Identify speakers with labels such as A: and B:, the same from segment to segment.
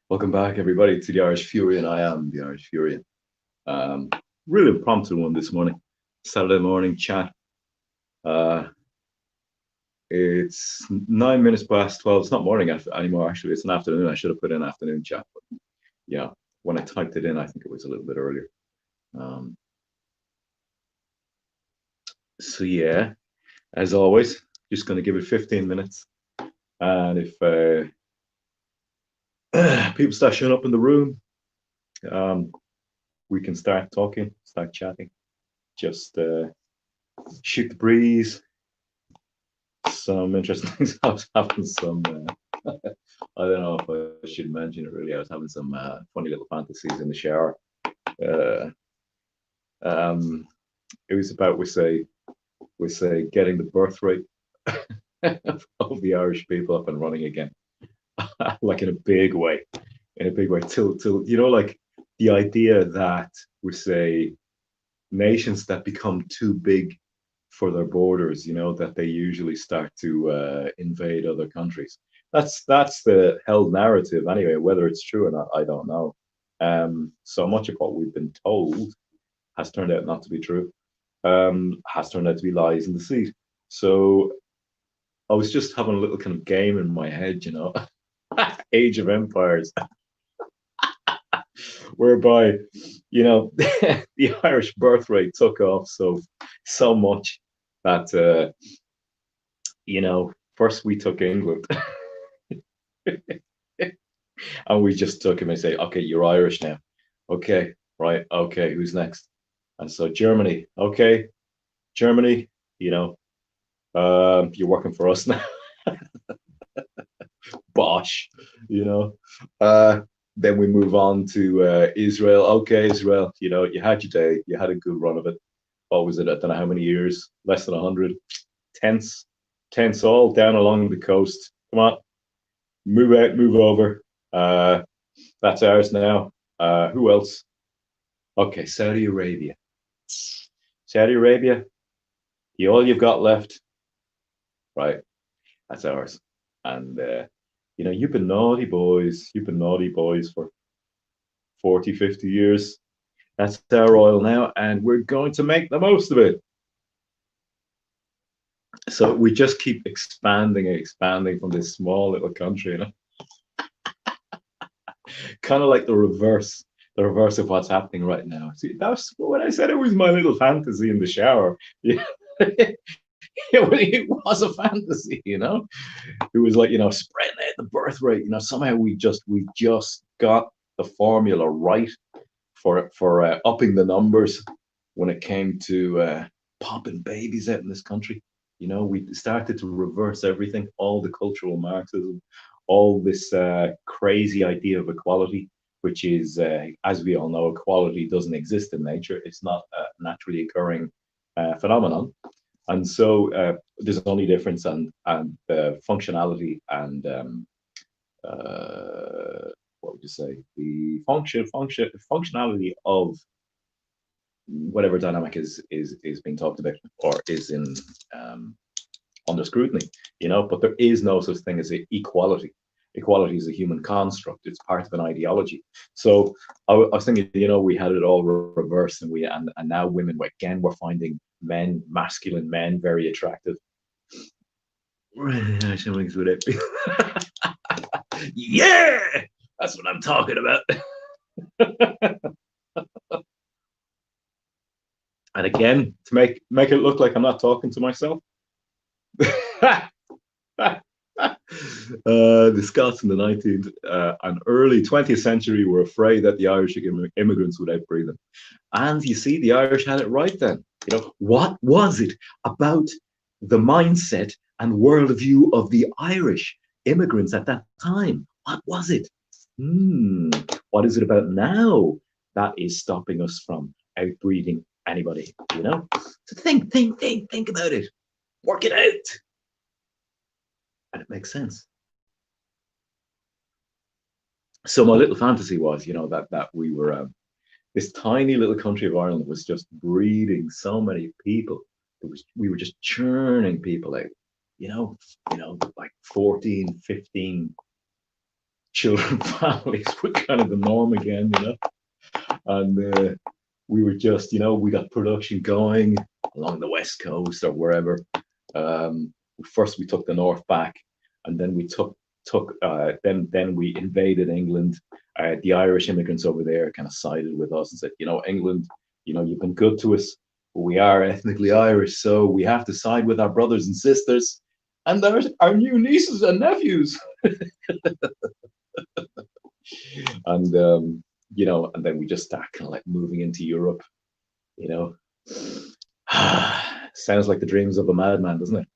A: Welcome back, everybody, to the Irish Fury, and I am the Irish Fury. Um, really impromptu one this morning, Saturday morning chat. Uh, it's 9 minutes past 12. It's not morning anymore, actually. It's an afternoon. I should have put in afternoon chat, but yeah, when I typed it in, I think it was a little bit earlier. Um, so yeah, as always, just going to give it 15 minutes, and if people start showing up in the room, um, we can start talking, start chatting. Just shoot the breeze. Some interesting things. I was having some, I don't know if I should mention it really. I was having some funny little fantasies in the shower. Uh, um, it was about, we say getting the birth rate of the Irish people up and running again, like in a big way, till like the idea that we say nations that become too big for their borders, that they usually start to invade other countries. That's the held narrative anyway. Whether it's true or not, I don't know. So much of what we've been told has turned out not to be true. Has turned out to be lies in the seed. So I was just having a little kind of game in my head, Age of Empires, whereby the Irish birth rate took off so much that first we took England and we just took him and say, okay, you're Irish now. Okay, right. Okay, who's next? And so Germany. Okay, Germany. You know, you're working for us now. Bosh. You know. Then we move on to Israel. Okay, Israel. You had your day. You had a good run of it. What was it? I don't know how many years. Less than 100. Tents, tents all down along the coast. Come on, move out, move over. Uh, that's ours now. Who else? Okay, Saudi Arabia. Saudi Arabia, all you've got left, right? That's ours. And you've been naughty boys. You've been naughty boys for 40, 50 years. That's our oil now, and we're going to make the most of it. So we just keep expanding and expanding from this small little country, kind of like the reverse of what's happening right now. See, that's when I said it was my little fantasy in the shower. Yeah. It was a fantasy, It was like, spreading out the birth rate. Somehow we just got the formula right for upping the numbers when it came to popping babies out in this country. We started to reverse everything, all the cultural Marxism, all this crazy idea of equality, which is, as we all know, equality doesn't exist in nature. It's not a naturally occurring phenomenon. And so there's only difference and functionality and what would you say, the functionality of whatever dynamic is being talked about or is in um, under scrutiny, but there is no such thing as equality. Equality is a human construct. It's part of an ideology. So I was thinking, we had it all reversed, and now women, again, we're finding masculine men, very attractive. Yeah, that's what I'm talking about. And again, to make it look like I'm not talking to myself. The Scots in the 19th and early 20th century were afraid that the Irish immigrants would outbreed them. And you see, the Irish had it right then. What was it about the mindset and worldview of the Irish immigrants at that time? What was it? What is it about now that is stopping us from outbreeding anybody? So think about it. Work it out. And it makes sense. So my little fantasy was, that we were this tiny little country of Ireland was just breeding so many people. We were just churning people out, like 14, 15 children families were kind of the norm again, and we were just, we got production going along the West Coast or wherever. First, we took the North back, and then we then we invaded England. The Irish immigrants over there kind of sided with us and said, England, you've been good to us, but we are ethnically Irish, so we have to side with our brothers and sisters and our new nieces and nephews. And and then we just start kind of like moving into Europe. Sounds like the dreams of a madman, doesn't it?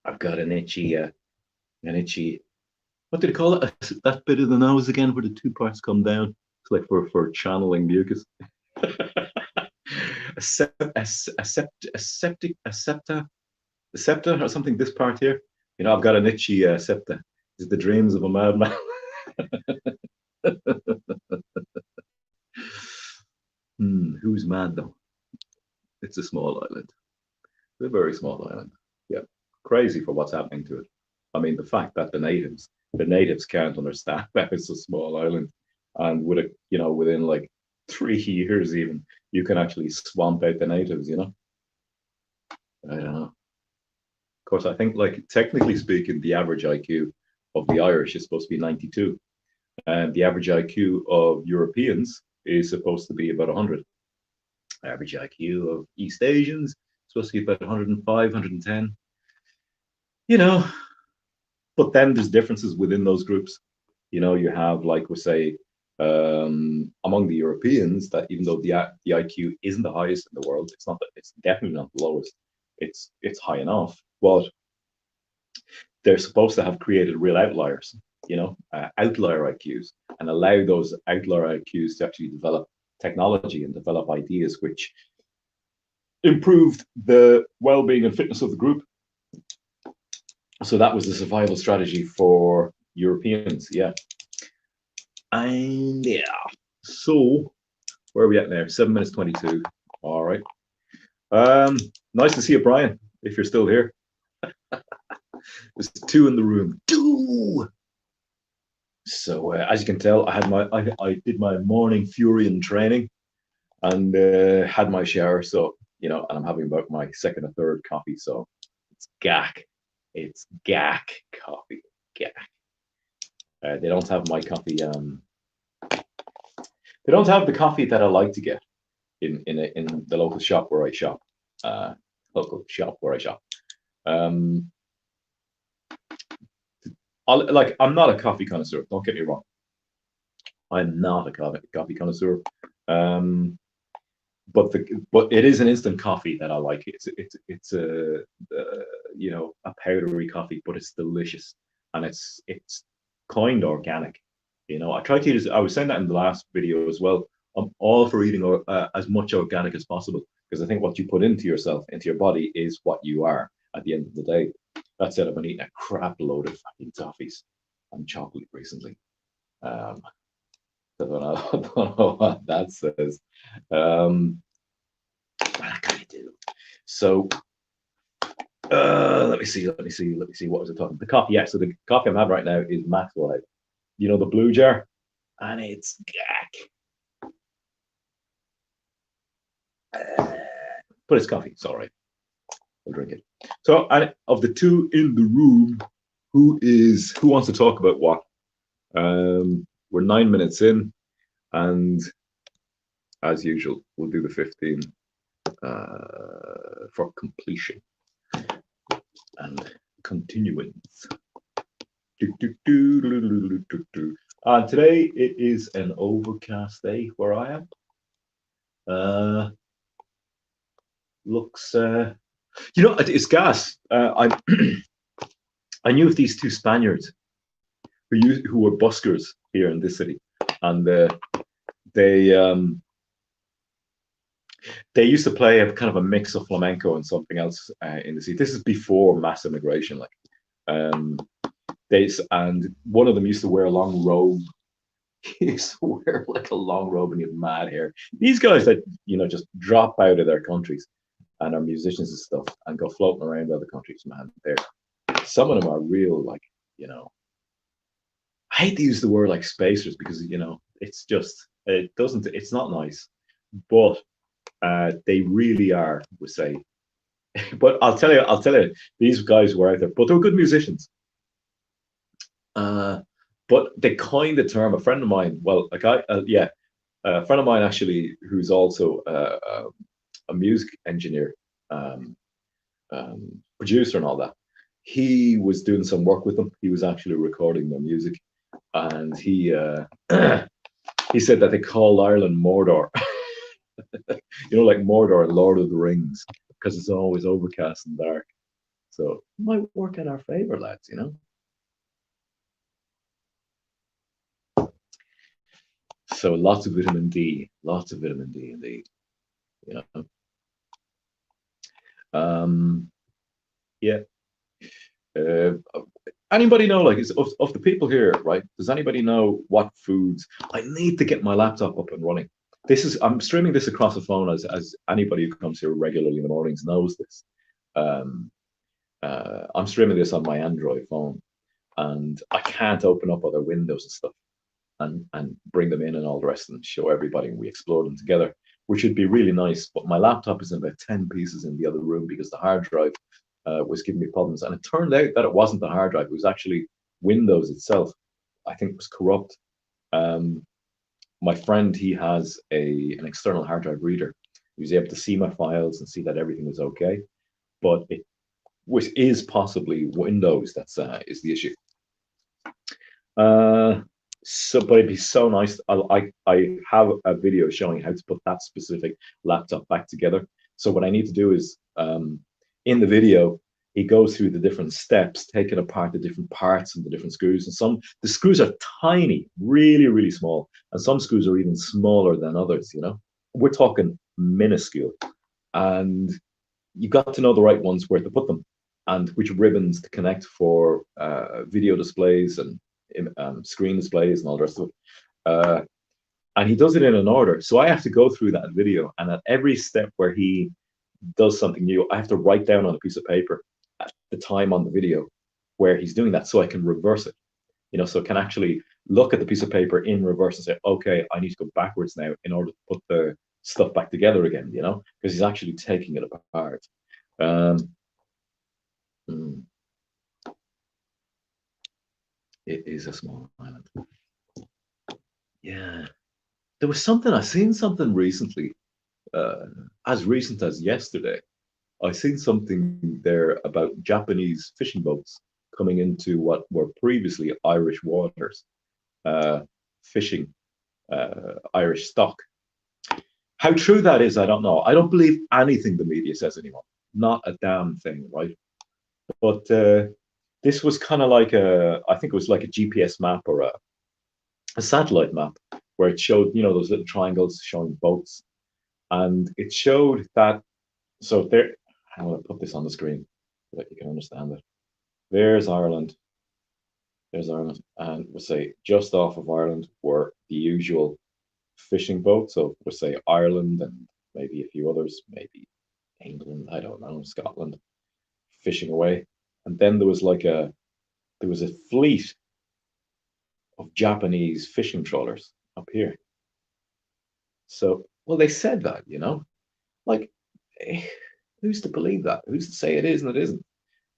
A: I've got an itchy, what do they call it? That bit of the nose again, where the two parts come down. It's like for channeling mucus. A septa or something. This part here. I've got an itchy septa. It's the dreams of a madman. Who's mad though? It's a small island. It's a very small island. Yeah, crazy for what's happening to it. I mean, the fact that the natives can't understand that it's a small island, and within like 3 years even, you can actually swamp out the natives. I don't know. Of course, I think, like, technically speaking, the average IQ of the Irish is supposed to be 92, and the average IQ of Europeans is supposed to be about 100. Average IQ of East Asians is supposed to be about 105, 110. But then there's differences within those groups. You have, like, we say, among the Europeans, that even though the IQ isn't the highest in the world, it's definitely not the lowest. It's high enough, but they're supposed to have created real outliers, outlier IQs, and allow those outlier IQs to actually develop technology and develop ideas which improved the well-being and fitness of the group. So that was the survival strategy for Europeans, yeah. And yeah, so where are we at now? 7 minutes 22. All right. Nice to see you, Brian, if you're still here. There's 2 in the room. 2. So as you can tell, I did my morning Furion training and had my shower. So and I'm having about my second or third coffee. So it's gack. It's gack coffee. Gack. They don't have my coffee. They don't have the coffee that I like to get in the local shop where I shop. I'm not a coffee connoisseur. Don't get me wrong. I'm not a coffee connoisseur. But it is an instant coffee that I like. It's a powdery coffee, but it's delicious, and it's kind of organic. I try to use. I was saying that in the last video as well. I'm all for eating as much organic as possible, because I think what you put into yourself, into your body, is what you are at the end of the day. That said, I've been eating a crap load of fucking toffees and chocolate recently. I don't know what that says. What can I do? So let me see. What was I talking? The coffee. Yeah. So the coffee I'm having right now is Maxwell House. The blue jar, and it's gack. But it's coffee. It's all right. I'll drink it. So, of the 2 in the room, who wants to talk about what? We're 9 minutes in, and as usual, we'll do the 15 for completion and continuance. And today it is an overcast day where I am. Looks, it's gas. I knew of these 2 Spaniards who were buskers here in this city, and they used to play a kind of a mix of flamenco and something else in the city. This is before mass immigration, like. And one of them used to wear a long robe. He used to wear like a long robe and he had mad hair. These guys that just drop out of their countries and are musicians and stuff and go floating around other countries, man. Some of them are real, like, hate to use the word like spacers because it's just it's not nice, but they really are. We say, but I'll tell you, these guys were out there, but they were good musicians. Uh, but the kind of term, a friend of mine, well, like yeah, a friend of mine actually, who's also a music engineer, um, producer, and all that. He was doing some work with them. He was actually recording their music, and he he said that they call Ireland Mordor. Like Mordor and Lord of the Rings, because it's always overcast and dark. So it might work in our favor, lads. So lots of vitamin D, lots of vitamin D indeed. You know. Um, yeah. Uh, Anybody know, like, of the people here, right? Does anybody know what foods? I need to get my laptop up and running. I'm streaming this across the phone, as anybody who comes here regularly in the mornings knows this. Um, I'm streaming this on my Android phone, and I can't open up other windows and stuff and bring them in and all the rest and show everybody, and we explore them together, which would be really nice. But my laptop is in about 10 pieces in the other room because the hard drive was giving me problems. And it turned out that it wasn't the hard drive, it was actually Windows itself. I think it was corrupt. Um, my friend, he has an external hard drive reader. He was able to see my files and see that everything was okay. But it is possibly Windows that's is the issue. But it'd be so nice. I have a video showing how to put that specific laptop back together. So what I need to do is, in the video, he goes through the different steps, taking apart the different parts and the different screws. And the screws are tiny, really, really small, and some screws are even smaller than others. We're talking minuscule, and you got to know the right ones where to put them and which ribbons to connect for video displays and screen displays and all the rest of it. And he does it in an order. So I have to go through that video, and at every step where he does something new, I have to write down on a piece of paper at the time on the video where he's doing that, so I can reverse it. So I can actually look at the piece of paper in reverse and say, okay, I need to go backwards now in order to put the stuff back together again, because he's actually taking it apart. It is a small island. Yeah. I seen something recently, as recent as yesterday. I seen something there about Japanese fishing boats coming into what were previously Irish waters, fishing Irish stock. How true that is, I don't know. I don't believe anything the media says anymore. Not a damn thing, right? But this was kind of like I think it was like a GPS map or a satellite map where it showed, those little triangles showing boats. And it showed that, so there, I'm going to put this on the screen so that you can understand it. There's Ireland. And we'll say just off of Ireland were the usual fishing boats. So we'll say Ireland and maybe a few others, maybe England, I don't know, Scotland, fishing away. And then there was a fleet of Japanese fishing trawlers up here. So, well, they said that, like, who's to believe that? Who's to say it is and it isn't?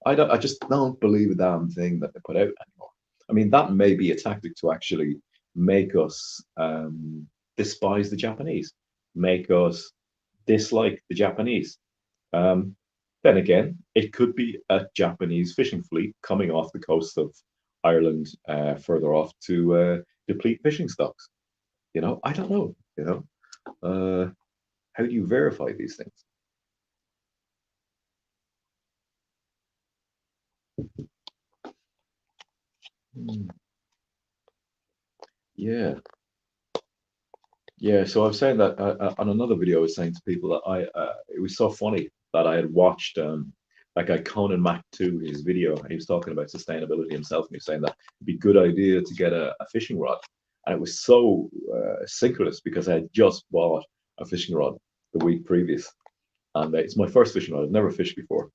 A: I just don't believe a damn thing that they put out anymore. I mean, that may be a tactic to actually make us despise the Japanese, make us dislike the Japanese. Then again, it could be a Japanese fishing fleet coming off the coast of Ireland, further off to deplete fishing stocks. I don't know. How do you verify these things? Yeah. Yeah, so I was saying that on another video, I was saying to people that it was so funny that I had watched that guy Conan Mac 2, his video, and he was talking about sustainability himself, and he was saying that it'd be a good idea to get a fishing rod. And it was so synchronous because I had just bought a fishing rod the week previous, and it's my first fishing rod. I've never fished before.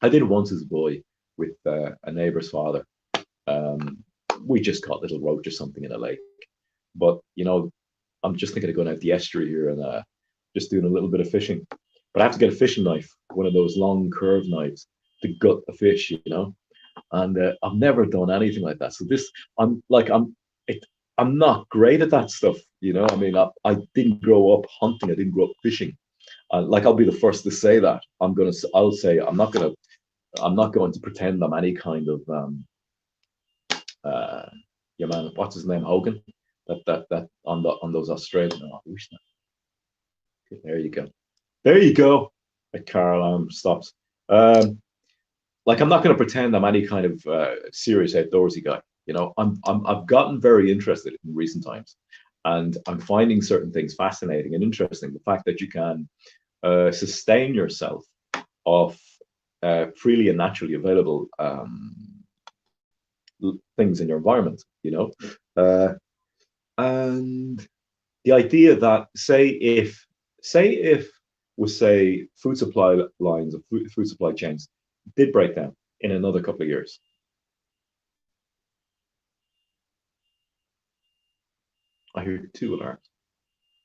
A: I did once as a boy with a neighbor's father. we just caught little roach or something in a lake. But I'm just thinking of going out the estuary here and just doing a little bit of fishing. But I have to get a fishing knife, one of those long curved knives, to gut the fish. And I've never done anything like that. So this, it, I'm not great at that stuff. I mean, I didn't grow up hunting. I didn't grow up fishing. I'll be the first to say that. I'll say I'm not going to pretend I'm any kind of yeah, man, what's his name, Hogan? That on those Australian. Oh, I wish that. Okay, there you go. There you go. The car alarm stops. I'm not going to pretend I'm any kind of serious outdoorsy guy. I've gotten very interested in recent times, and I'm finding certain things fascinating and interesting. The fact that you can sustain yourself off freely and naturally available things in your environment. And the idea that say if we say food supply lines or food supply chains did break down in another couple of years. I hear two alarms.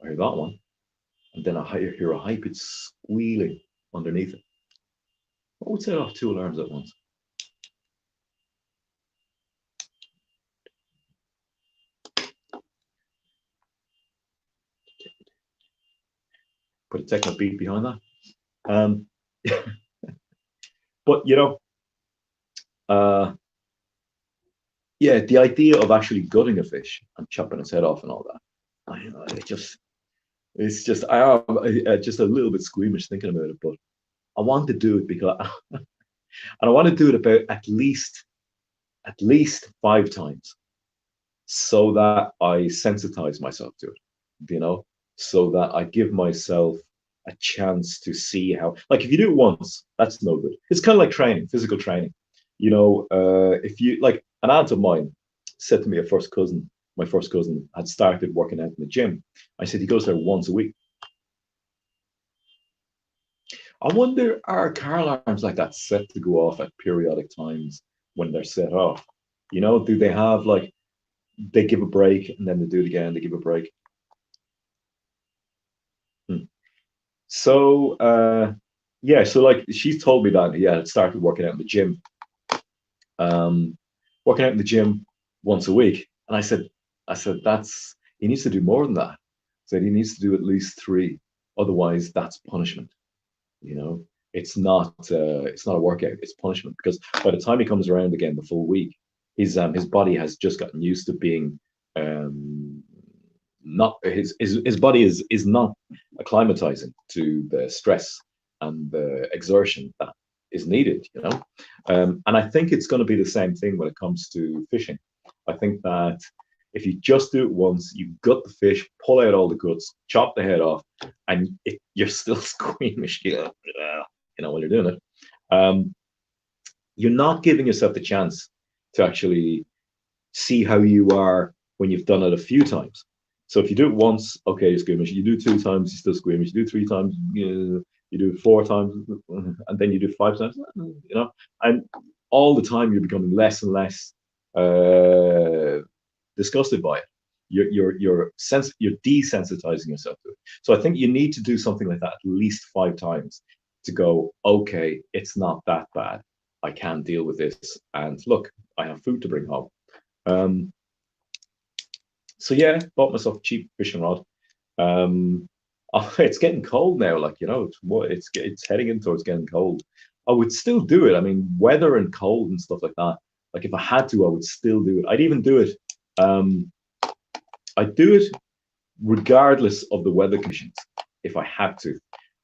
A: I hear that one, and then I hear a high pitched squealing underneath it. What would set off two alarms at once? Put a techno beat behind that. But yeah, the idea of actually gutting a fish and chopping its head off and all that, it's just I am just a little bit squeamish thinking about it. But I want to do it because, and I want to do it about at least 5 times, so that I sensitize myself to it. So that I give myself a chance to see how. Like if you do it once, that's no good. It's kind of like training, physical training. If you like, an aunt of mine said to me, my first cousin had started working out in the gym. I said he goes there once a week. I wonder, are car alarms like that set to go off at periodic times when they're set off? Do they have like they give a break and then they do it again, they give a break? Hmm. So yeah, so like she's told me that it started working out in the gym. Working out in the gym once a week. And I said that's he needs to do more than that. I said he needs to do at least 3. Otherwise, that's punishment. You know, it's not a workout, it's punishment. Because by the time he comes around again the full week, his body has just gotten used to being not his body is not acclimatizing to the stress and the exertion that is needed. And I think it's going to be the same thing when it comes to fishing. I think that if you just do it once, you gut the fish, pull out all the guts, chop the head off, and you're still squeamish, when you're doing it. You're not giving yourself the chance to actually see how you are when you've done it a few times. So if you do it once, okay, you're squeamish. You do 2 times, you're still squeamish. You do 3 times, you do 4 times, and then you do 5 times. And all the time you're becoming less and less disgusted by it. You're desensitizing yourself to it. So I think you need to do something like that at least 5 times to go, okay, it's not that bad. I can deal with this. And look, I have food to bring home. So yeah, bought myself a cheap fishing rod. It's getting cold now. It's heading in towards getting cold. I would still do it. I mean, weather and cold and stuff like that. Like if I had to, I would still do it. I'd even do it. I'd do it regardless of the weather conditions if I had to,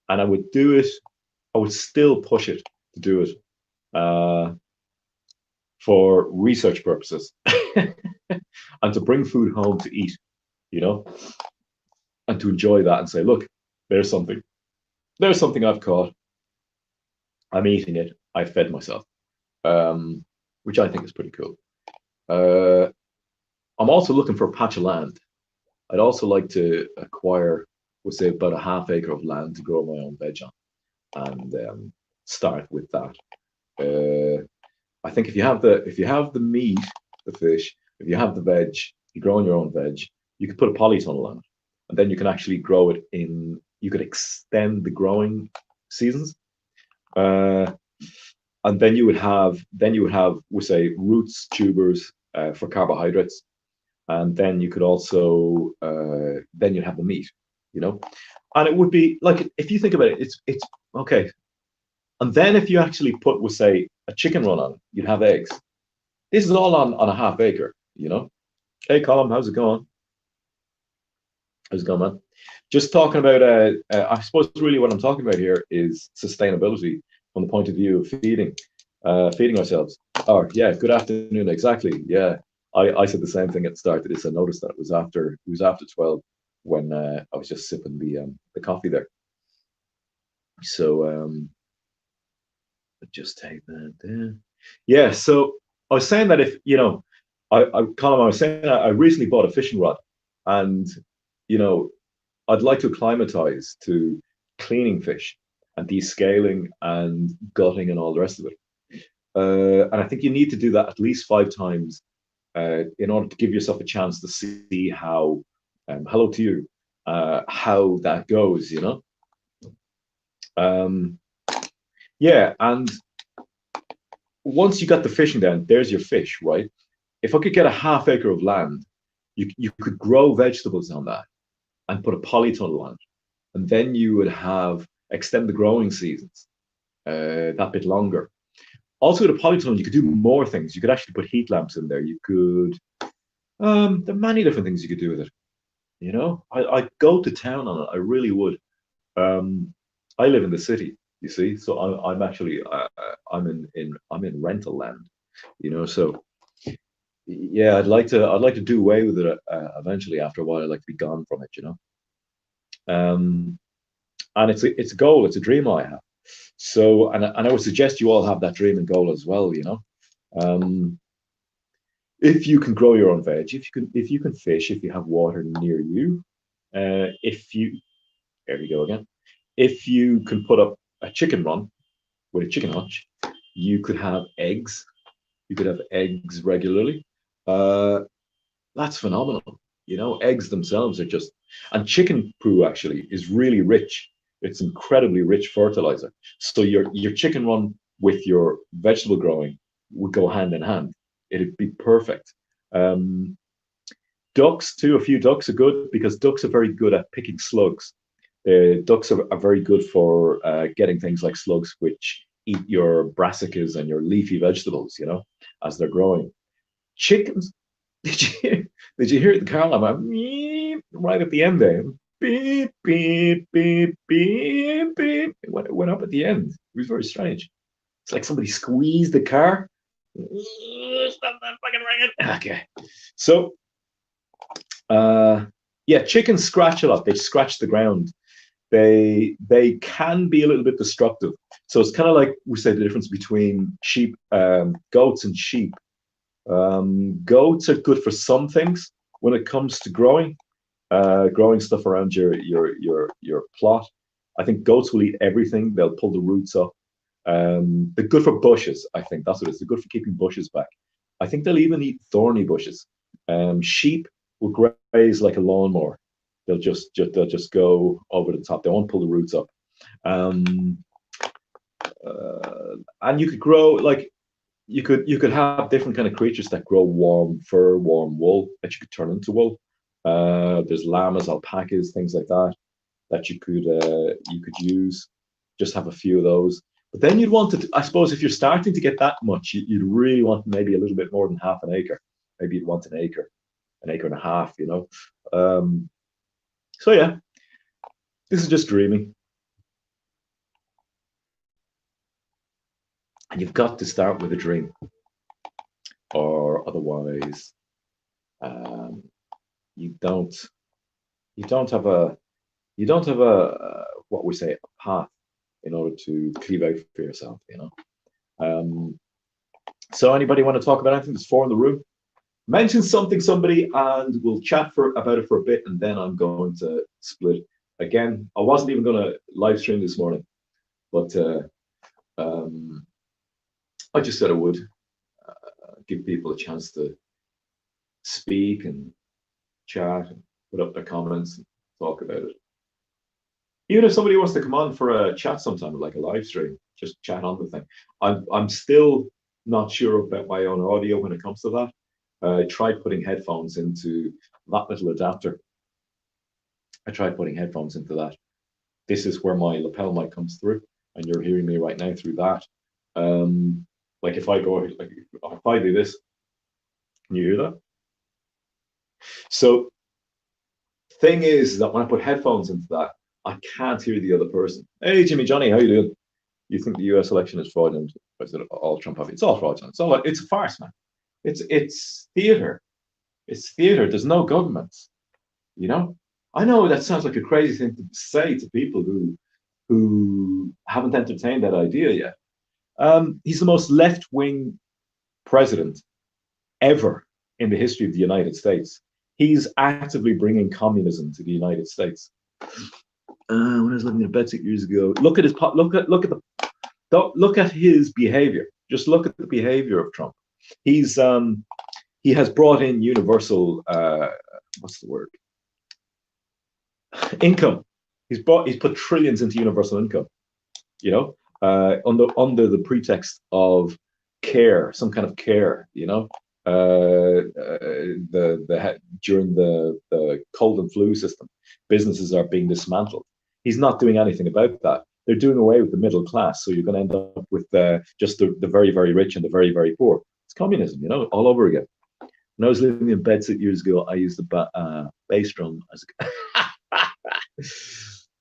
A: and I would do it. I would still push it to do it for research purposes and to bring food home to eat, and to enjoy that and say, look, there's something I've caught. I'm eating it. I fed myself, which I think is pretty cool. I'm also looking for a patch of land. I'd also like to acquire, we'll say, about a half acre of land to grow my own veg on, and start with that. I think if you have the meat, the fish, If you have the veg, you grow on your own veg, you could put a polytunnel on it, and then you can actually grow it in. You could extend the growing seasons, uh, and then you would have we say roots, tubers for carbohydrates, and then you could also then you'd have the meat, you know, and it would be like if you think about it, it's okay. And then if you actually put, we say, a chicken run on, you'd have eggs. This is all on a half acre, you know. Hey, Colin, how's it going? How's it going, man? Just talking about, I suppose really what I'm talking about here is sustainability from the point of view of feeding ourselves. Oh, yeah, good afternoon, exactly. Yeah, I said the same thing at the start of this. I noticed that it was after 12 when I was just sipping the coffee there. So just take that there. Yeah, so I was saying that if Colin, I was saying that I recently bought a fishing rod, and you know, I'd like to acclimatize to cleaning fish and descaling and gutting and all the rest of it. And I think you need to do that at least 5 times in order to give yourself a chance to see how, hello to you, how that goes, you know? Um, yeah, and once you got the fishing down, there's your fish, right? If I could get a half acre of land, you could grow vegetables on that and put a polytunnel on it. And then you would have extend the growing seasons that bit longer. Also, with a polytunnel, you could do more things. You could actually put heat lamps in there. You could, there are many different things you could do with it. You know, I'd go to town on it. I really would. I live in the city, you see, so I'm actually I'm in rental land, you know. So yeah, I'd like to do away with it eventually. After a while, I'd like to be gone from it, you know. Um, and it's a goal, it's a dream I have. So, and I would suggest you all have that dream and goal as well, you know. Um, if you can grow your own veg, if you can fish, if you have water near you, if you there we go again. If you can put up a chicken run with a chicken hutch, you could have eggs. You could have eggs regularly. Uh, that's phenomenal. You know, eggs themselves are just, and chicken poo actually is really rich. It's incredibly rich fertilizer. So your chicken run with your vegetable growing would go hand in hand. It'd be perfect. Um, Ducks too. A few ducks are good because ducks are very good at picking slugs. Ducks are very good for getting things like slugs, which eat your brassicas and your leafy vegetables. You know, as they're growing. Chickens. Did you hear the car alarm? Right at the end there. Beep, beep, beep, beep, beep. It went up at the end. It was very strange. It's like somebody squeezed the car. Stop that fucking ringing. Okay. So, yeah, chickens scratch a lot. They scratch the ground. They can be a little bit destructive. So it's kind of like we say the difference between goats and sheep. Goats are good for some things when it comes to growing stuff around your plot. I think goats will eat everything. They'll pull the roots up. They're good for bushes. I think that's what it is. They're good for keeping bushes back. I think they'll even eat thorny bushes. Sheep will graze like a lawnmower. They'll just go over the top. They won't pull the roots up. Um, and you could grow like you could have different kind of creatures that grow warm fur, warm wool that you could turn into wool. There's llamas, alpacas, things like that that you could use. Just have a few of those. But then you'd want to, I suppose, if you're starting to get that much, you'd really want maybe a little bit more than half an acre. Maybe you'd want an acre and a half. You know. So yeah, this is just dreaming, and you've got to start with a dream, or otherwise, um, you don't you don't have a what we say a path in order to cleave out for yourself. You know. So anybody want to talk about anything? There's four in the room. Mention somebody, and we'll chat about it for a bit, and then I'm going to split. Again, I wasn't even going to live stream this morning, but um, I just said I would give people a chance to speak and chat and put up their comments and talk about it. Even if somebody wants to come on for a chat sometime, like a live stream, just chat on the thing. I'm still not sure about my own audio when it comes to that. I tried putting headphones into that little adapter. I tried putting headphones into that. This is where my lapel mic comes through, and you're hearing me right now through that. Like if I go, like if I do this, can you hear that? So thing is that when I put headphones into that, I can't hear the other person. Hey, Jimmy Johnny, how you doing? You think the U.S. election is fraudulent? I said, all Trump have. It's all fraudulent. It's all like, it's a farce, man. It's theater. It's theater. There's no government. You know. I know that sounds like a crazy thing to say to people who haven't entertained that idea yet. He's the most left-wing president ever in the history of the United States. He's actively bringing communism to the United States. When I was living in bed 6 years ago, look at his behavior. Just look at the behavior of Trump. He has brought in universal what's the word? Income. He's put trillions into universal income. You know, under the pretext of care, some kind of care. You know, during the cold and flu system, businesses are being dismantled. He's not doing anything about that. They're doing away with the middle class, so you're going to end up with just the very, very rich and the very, very poor. It's communism, you know, all over again. When I was living in bed 6 years ago, I used the bass drum as a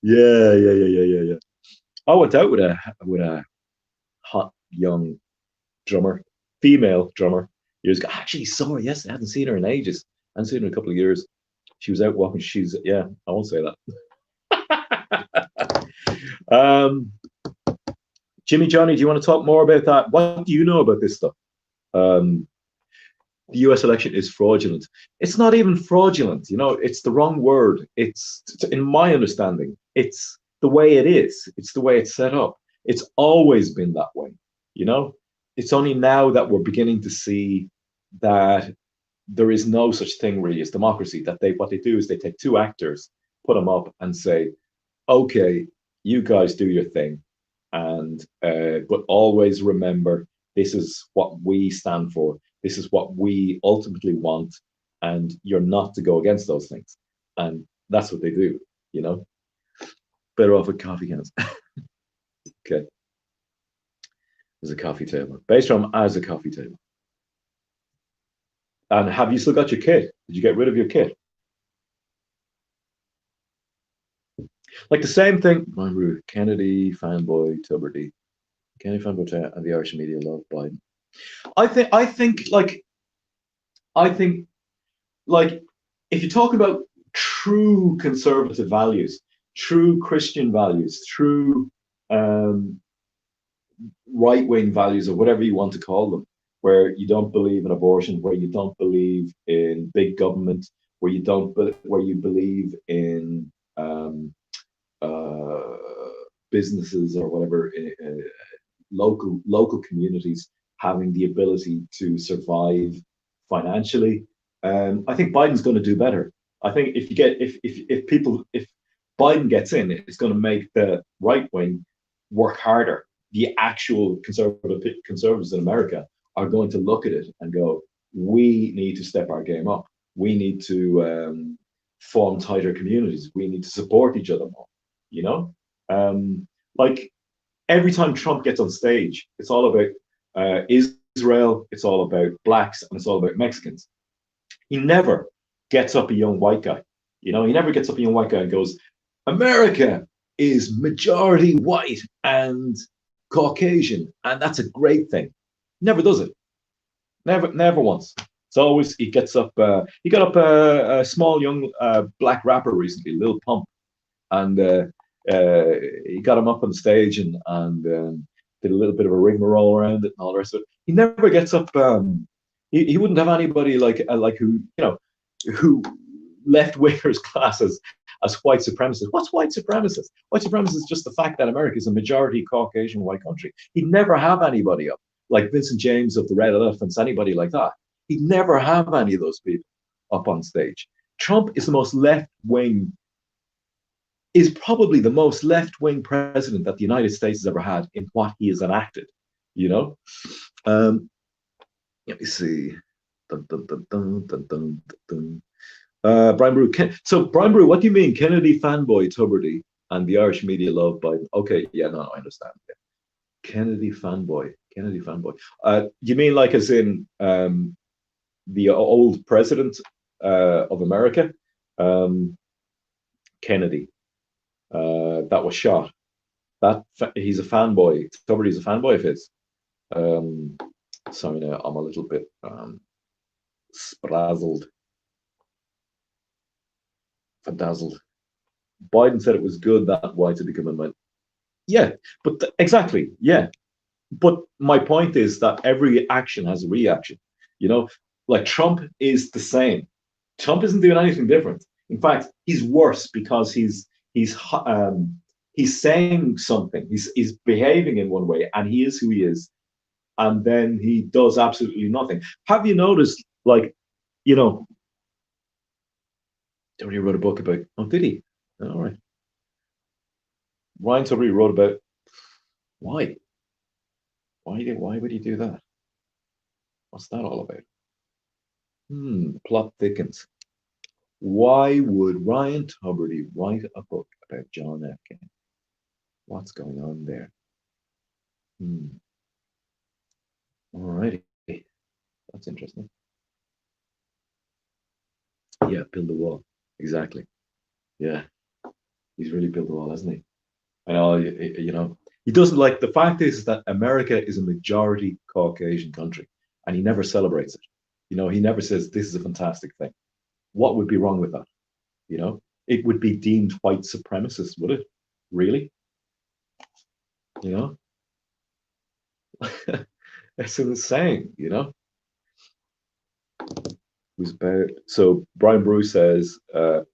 A: yeah. I went out with a hot young drummer, female drummer, years ago. I actually saw her yesterday. I hadn't seen her in ages. I hadn't seen her in a couple of years. She was out walking. I won't say that. Jimmy Johnny, do you want to talk more about that? What do you know about this stuff? The US election is fraudulent. It's not even fraudulent, you know, it's the wrong word. It's, in my understanding, it's the way it is. It's the way it's set up. It's always been that way, you know? It's only now that we're beginning to see that there is no such thing really as democracy, that what they do is they take two actors, put them up and say, okay, you guys do your thing. And but always remember, this is what we stand for. This is what we ultimately want, and you're not to go against those things. And that's what they do, you know. Better off with coffee cans. Okay. There's a coffee table. Bass drum as a coffee table. And have you still got your kit? Did you get rid of your kit? Like the same thing. Kennedy fanboy Tuberty. Kennedy fanboy and the Irish media love Biden. I think if you talk about true conservative values, true Christian values, true right-wing values, or whatever you want to call them, where you don't believe in abortion, where you don't believe in big government, where you believe in businesses or whatever, local communities having the ability to survive financially. I think Biden's going to do better. I think if Biden gets in, it's going to make the right wing work harder. The actual conservatives in America are going to look at it and go, we need to step our game up. We need to form tighter communities. We need to support each other more. You know, like every time Trump gets on stage, it's all about Israel, it's all about blacks, and it's all about Mexicans. He never gets up a young white guy. You know, he never gets up a young white guy and goes, America is majority white and Caucasian, and that's a great thing. Never does it. Never once. It's always, he gets up, he got up a small young black rapper recently, Lil Pump, and he got him up on stage and did a little bit of a rigmarole around it and all the rest of it. He never gets up. He wouldn't have anybody like who, you know, who left wingers classes as white supremacists. What's white supremacist? White supremacist is just the fact that America is a majority Caucasian white country. He'd never have anybody up like Vincent James of the Red Elephants, anybody like that. He'd never have any of those people up on stage. Trump is the most left wing, is probably the most left wing president that the United States has ever had in what he has enacted. You know, um, let me see. Dun, dun, dun, dun, dun, dun, dun. Brian Brew. So, Brian Brew, what do you mean? Kennedy fanboy Tuberty and the Irish media love Biden. Okay, yeah, no, I understand. Yeah. Kennedy fanboy. Kennedy fanboy. You mean like as in the old president of America, Kennedy, that was shot. That he's a fanboy. Tuberty's a fanboy of his. Sorry, now I'm a little bit sprazzled. Dazzled. Biden said it was good that whites had become a. Yeah, but exactly, yeah. But my point is that every action has a reaction. You know, like Trump is the same. Trump isn't doing anything different. In fact, he's worse because he's saying something. He's behaving in one way, and he is who he is, and then he does absolutely nothing. Have you noticed, like, you know, Tony wrote a book about. Oh, did he? All right. Ryan Tuberty wrote about why. Why would he do that? What's that all about? Plot thickens. Why would Ryan Tuberty write a book about John F. Kennedy? What's going on there? All righty. That's interesting. Yeah, build the wall. Exactly. Yeah. He's really built the wall, hasn't he? I know, you know, he doesn't like the fact is that America is a majority Caucasian country and he never celebrates it. You know, he never says this is a fantastic thing. What would be wrong with that? You know, it would be deemed white supremacist, would it? Really? You know, it's insane. You know, who's about? So Brian Bruce says it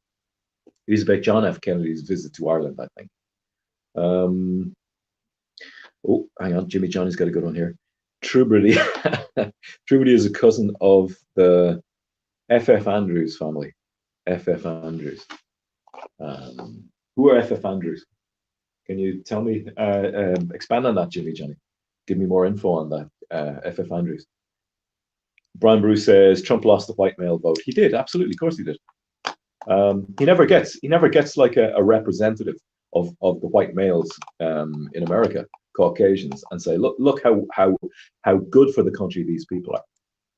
A: was about John F. Kennedy's visit to Ireland, I think. Oh, hang on, Jimmy Johnny's got a good one here. Truberty, Truberty is a cousin of the F.F. Andrews family. F.F. Andrews. Who are F.F. Andrews? Can you tell me, expand on that, Jimmy Johnny? Give me more info on that, F.F. Andrews. Brian Bruce says Trump lost the white male vote. He did, absolutely, of course he did. He never gets like a representative of the white males in America, Caucasians, and say, look how good for the country these people are.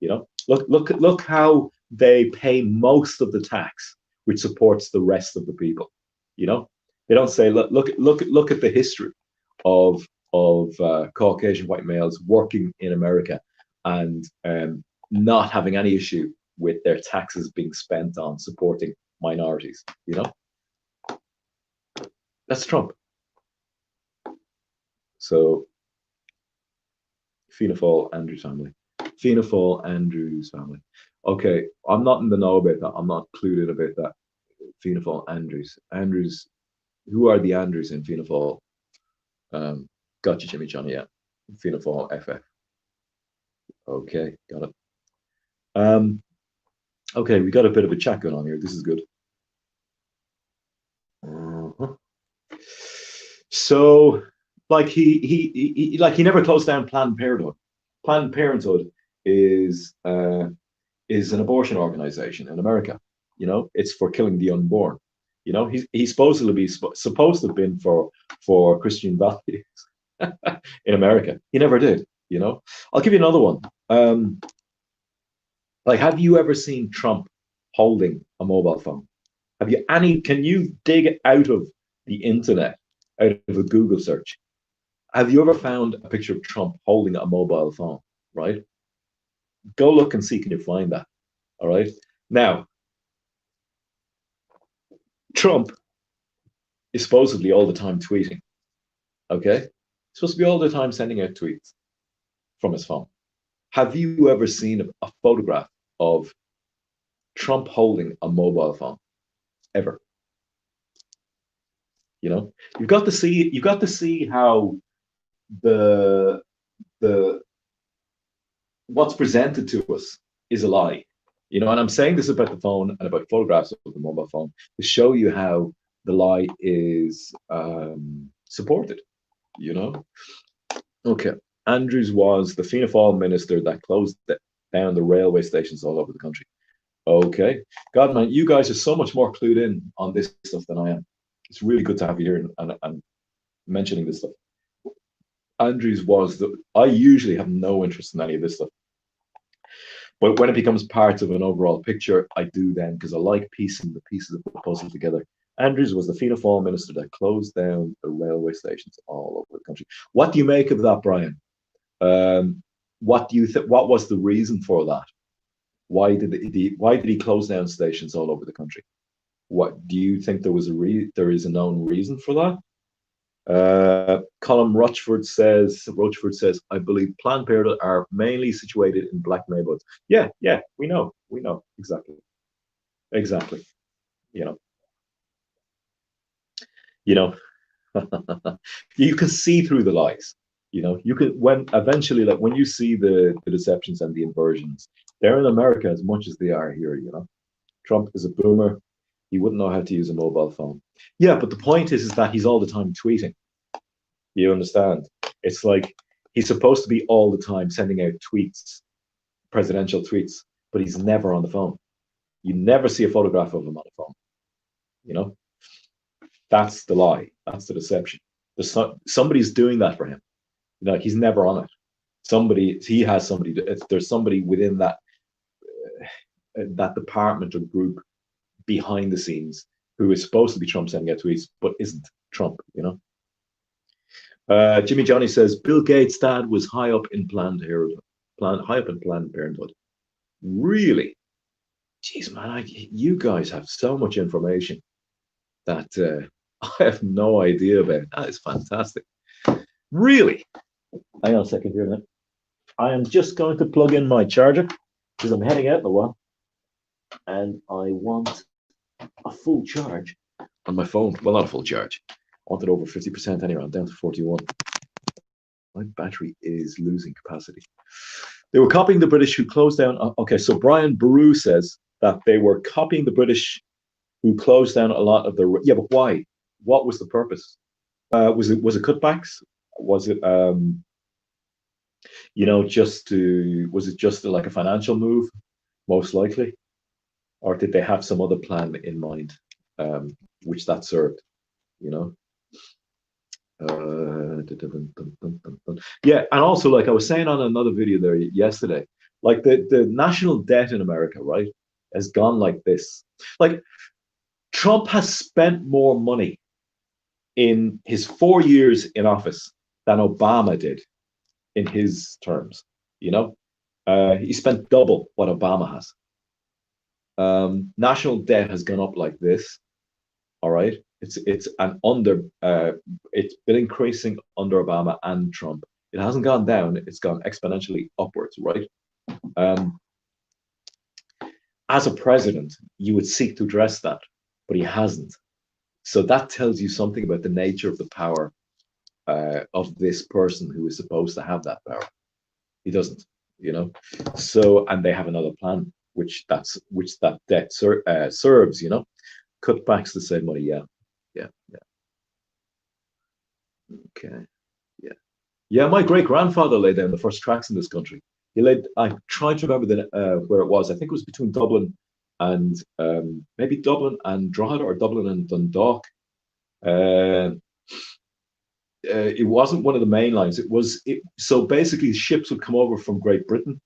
A: You know, look how they pay most of the tax, which supports the rest of the people. You know, they don't say, look at the history of Caucasian white males working in America and not having any issue with their taxes being spent on supporting minorities. You know, that's Trump. So, Fianna Fáil Andrews family. Fianna Fáil Andrews family. Okay, I'm not in the know about that. I'm not clued in about that. Fianna Fáil Andrews. Andrews. Who are the Andrews in Fianna Fáil? Gotcha, Jimmy Johnny. Yeah, Fianna Fáil FF. Okay, got it. Okay, we got a bit of a chat going on here. This is good. So, like he never closed down Planned Parenthood. Planned Parenthood is an abortion organization in America. You know, it's for killing the unborn. You know, he's supposed to have been for Christian values in America. He never did. You know, I'll give you another one. Like, have you ever seen Trump holding a mobile phone? Have you any? Can you dig it out of the internet, out of a Google search? Have you ever found a picture of Trump holding a mobile phone? Right? Go look and see. Can you find that? All right. Now, Trump is supposedly all the time tweeting. Okay, he's supposed to be all the time sending out tweets from his phone. Have you ever seen a photograph of Trump holding a mobile phone? Ever? You know, you've got to see how the what's presented to us is a lie. You know, and I'm saying this about the phone and about photographs of the mobile phone to show you how the lie is supported. You know, okay. Andrews was the Fianna Fáil minister that closed down the railway stations all over the country. Okay, God, man, you guys are so much more clued in on this stuff than I am. It's really good to have you here and mentioning this stuff. Andrews was the. I usually have no interest in any of this stuff. But when it becomes part of an overall picture, I do then because I like piecing the pieces of the puzzle together. Andrews was the Fianna Fáil minister that closed down the railway stations all over the country. What do you make of that, Brian? What do you think? What was the reason for that? Why did he close down stations all over the country? What do you think there is a known reason for that? Colin Rochford says, I believe Planned Parenthood are mainly situated in black neighborhoods. Yeah, yeah, we know exactly, exactly. You know, you know, you can see through the lies. You know, you can when eventually, like when you see the deceptions and the inversions, they're in America as much as they are here. You know, Trump is a boomer. He wouldn't know how to use a mobile phone. Yeah, but the point is that he's all the time tweeting. You understand? It's like he's supposed to be all the time sending out tweets, presidential tweets, but he's never on the phone. You never see a photograph of him on the phone. You know, that's the lie. That's the deception. Somebody's doing that for him. You know, he's never on it. He has somebody. There's somebody within that department or group behind the scenes who is supposed to be Trump sending out tweets, but isn't Trump. You know. Jimmy Johnny says Bill Gates' dad was high up in Planned Parenthood. Really? Jeez, man, you guys have so much information that I have no idea about. That is fantastic. Really? Hang on a second here now. I am just going to plug in my charger because I'm heading out in a while, and I want a full charge on my phone. Well, not a full charge. I want it over 50% anyway. I'm down to 41. My battery is losing capacity. They were copying the British who closed down. Okay, so Brian Baru says that they were copying the British who closed down a lot of the. Yeah, but why? What was the purpose? Was it cutbacks? Was it was it just like a financial move, most likely, or did they have some other plan in mind, which that served? You know. Yeah, and also like I was saying on another video there yesterday, like the national debt in America, right, has gone like this. Like Trump has spent more money in his 4 years in office than Obama did in his terms. You know, he spent double what Obama has. National debt has gone up like this. All right, it's been increasing under Obama and Trump. It hasn't gone down; it's gone exponentially upwards, right? Um, as a president, you would seek to address that, but he hasn't. So that tells you something about the nature of the power of this person who is supposed to have that power. He doesn't, you know. So, and they have another plan, which that debt serves, you know, cutbacks to save money. Yeah, yeah, yeah. Okay, yeah, yeah. My great grandfather laid down the first tracks in this country. He laid. I'm trying to remember where it was. I think it was between Dublin and maybe Dublin and Drogheda or Dublin and Dundalk. Uh, it wasn't one of the main lines. So basically ships would come over from Great Britain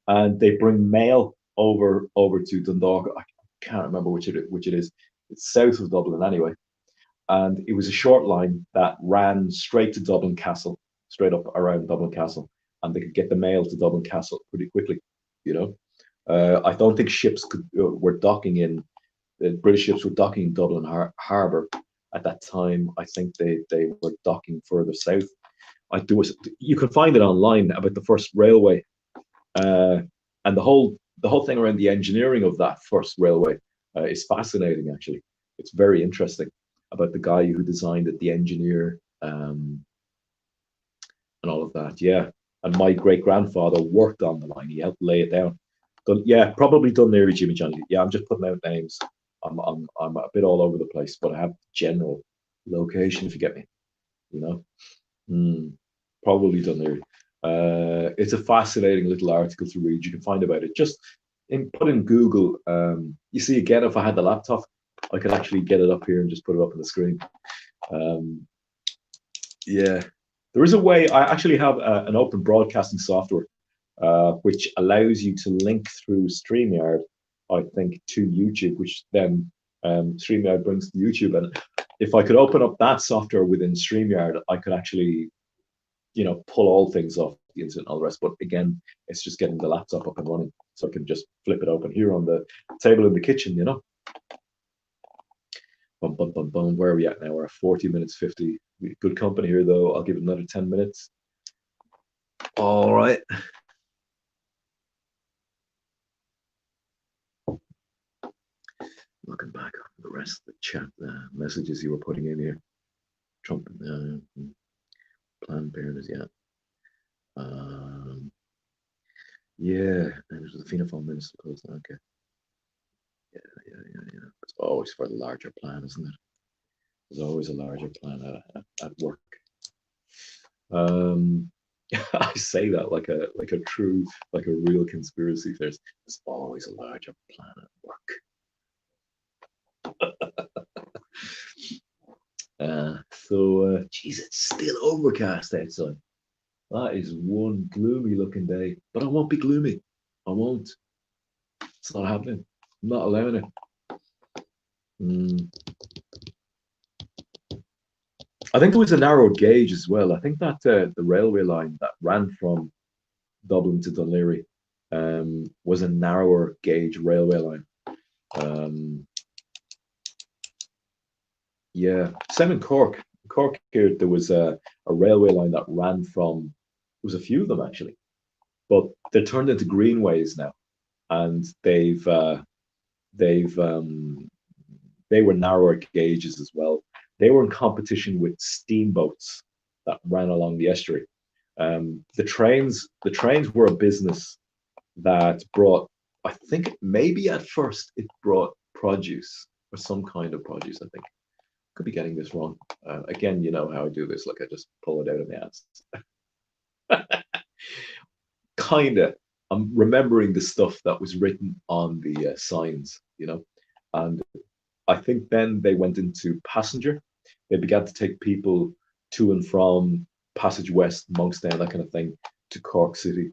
A: and they bring mail over to Dundalk. I can't remember which it is. It's south of Dublin anyway. And it was a short line that ran straight to Dublin Castle, straight up around Dublin Castle, and they could get the mail to Dublin Castle pretty quickly. You know, I don't think ships were docking in. British ships were docking in Dublin Harbour at that time. I think they were docking further south. You can find it online about the first railway, and the whole thing around the engineering of that first railway is fascinating. Actually, it's very interesting about the guy who designed it, the engineer, and all of that. Yeah, and my great grandfather worked on the line. He helped lay it down. Yeah, probably Dunleary, Jimmy Johnny. Yeah, I'm just putting out names. I'm a bit all over the place, but I have general location if you get me. You know, mm, probably Dunleary. It's a fascinating little article to read. You can find about it. Just put in Google. You see, again, if I had the laptop, I could actually get it up here and just put it up on the screen. Um, yeah, there is a way. I actually have an open broadcasting software which allows you to link through StreamYard, I think, to YouTube, which then StreamYard brings to YouTube. And if I could open up that software within StreamYard, I could actually, pull all things off the internet and all the rest. But again, it's just getting the laptop up and running. So I can just flip it open here on the table in the kitchen. Bum, bum, bum, bum. Where are we at now? We're at 40 minutes 50. Good company here, though. I'll give it another 10 minutes. All right. Looking back on the rest of the chat, messages you were putting in here. Trump, Planned Parenthood, yeah. Yeah, and there's the Fianna minister. Okay. Yeah. It's always for the larger plan, isn't it? There's always a larger plan at work. I say that like a true, like a real conspiracy theorist. There's always a larger plan at work. Geez, it's still overcast outside. That is one gloomy looking day, but I won't be gloomy. I won't. It's not happening. I'm not allowing it. I think there was a narrow gauge as well. I think that the railway line that ran from Dublin to Dunleary was a narrower gauge railway line. Yeah, same in Cork. Cork here, there was a railway line that ran from. There was a few of them actually, but they're turned into greenways now, and they've they were narrower gauges as well. They were in competition with steamboats that ran along the estuary. The trains were a business that brought. I think maybe at first it brought produce or some kind of produce. I think could be getting this wrong. Again, you know how I do this. Like I just pull it out of my ass. Kinda. I'm remembering the stuff that was written on the signs, and I think then they went into passenger. They began to take people to and from Passage West, Monkstown, that kind of thing, to Cork City.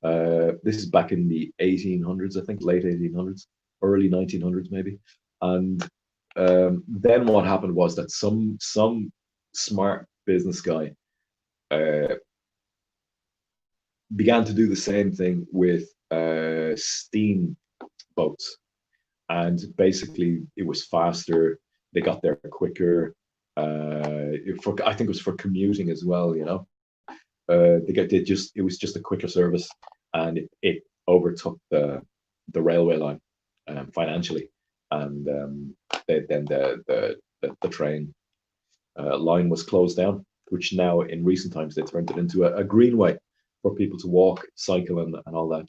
A: This is back in the 1800s, I think, late 1800s, early 1900s, maybe. And then what happened was that some smart business guy began to do the same thing with steam boats, and basically it was faster. They got there quicker. I think it was for commuting as well. It was just a quicker service, and it overtook the railway line financially, and then the train line was closed down, which now in recent times they turned it into a greenway for people to walk, cycle, and all that.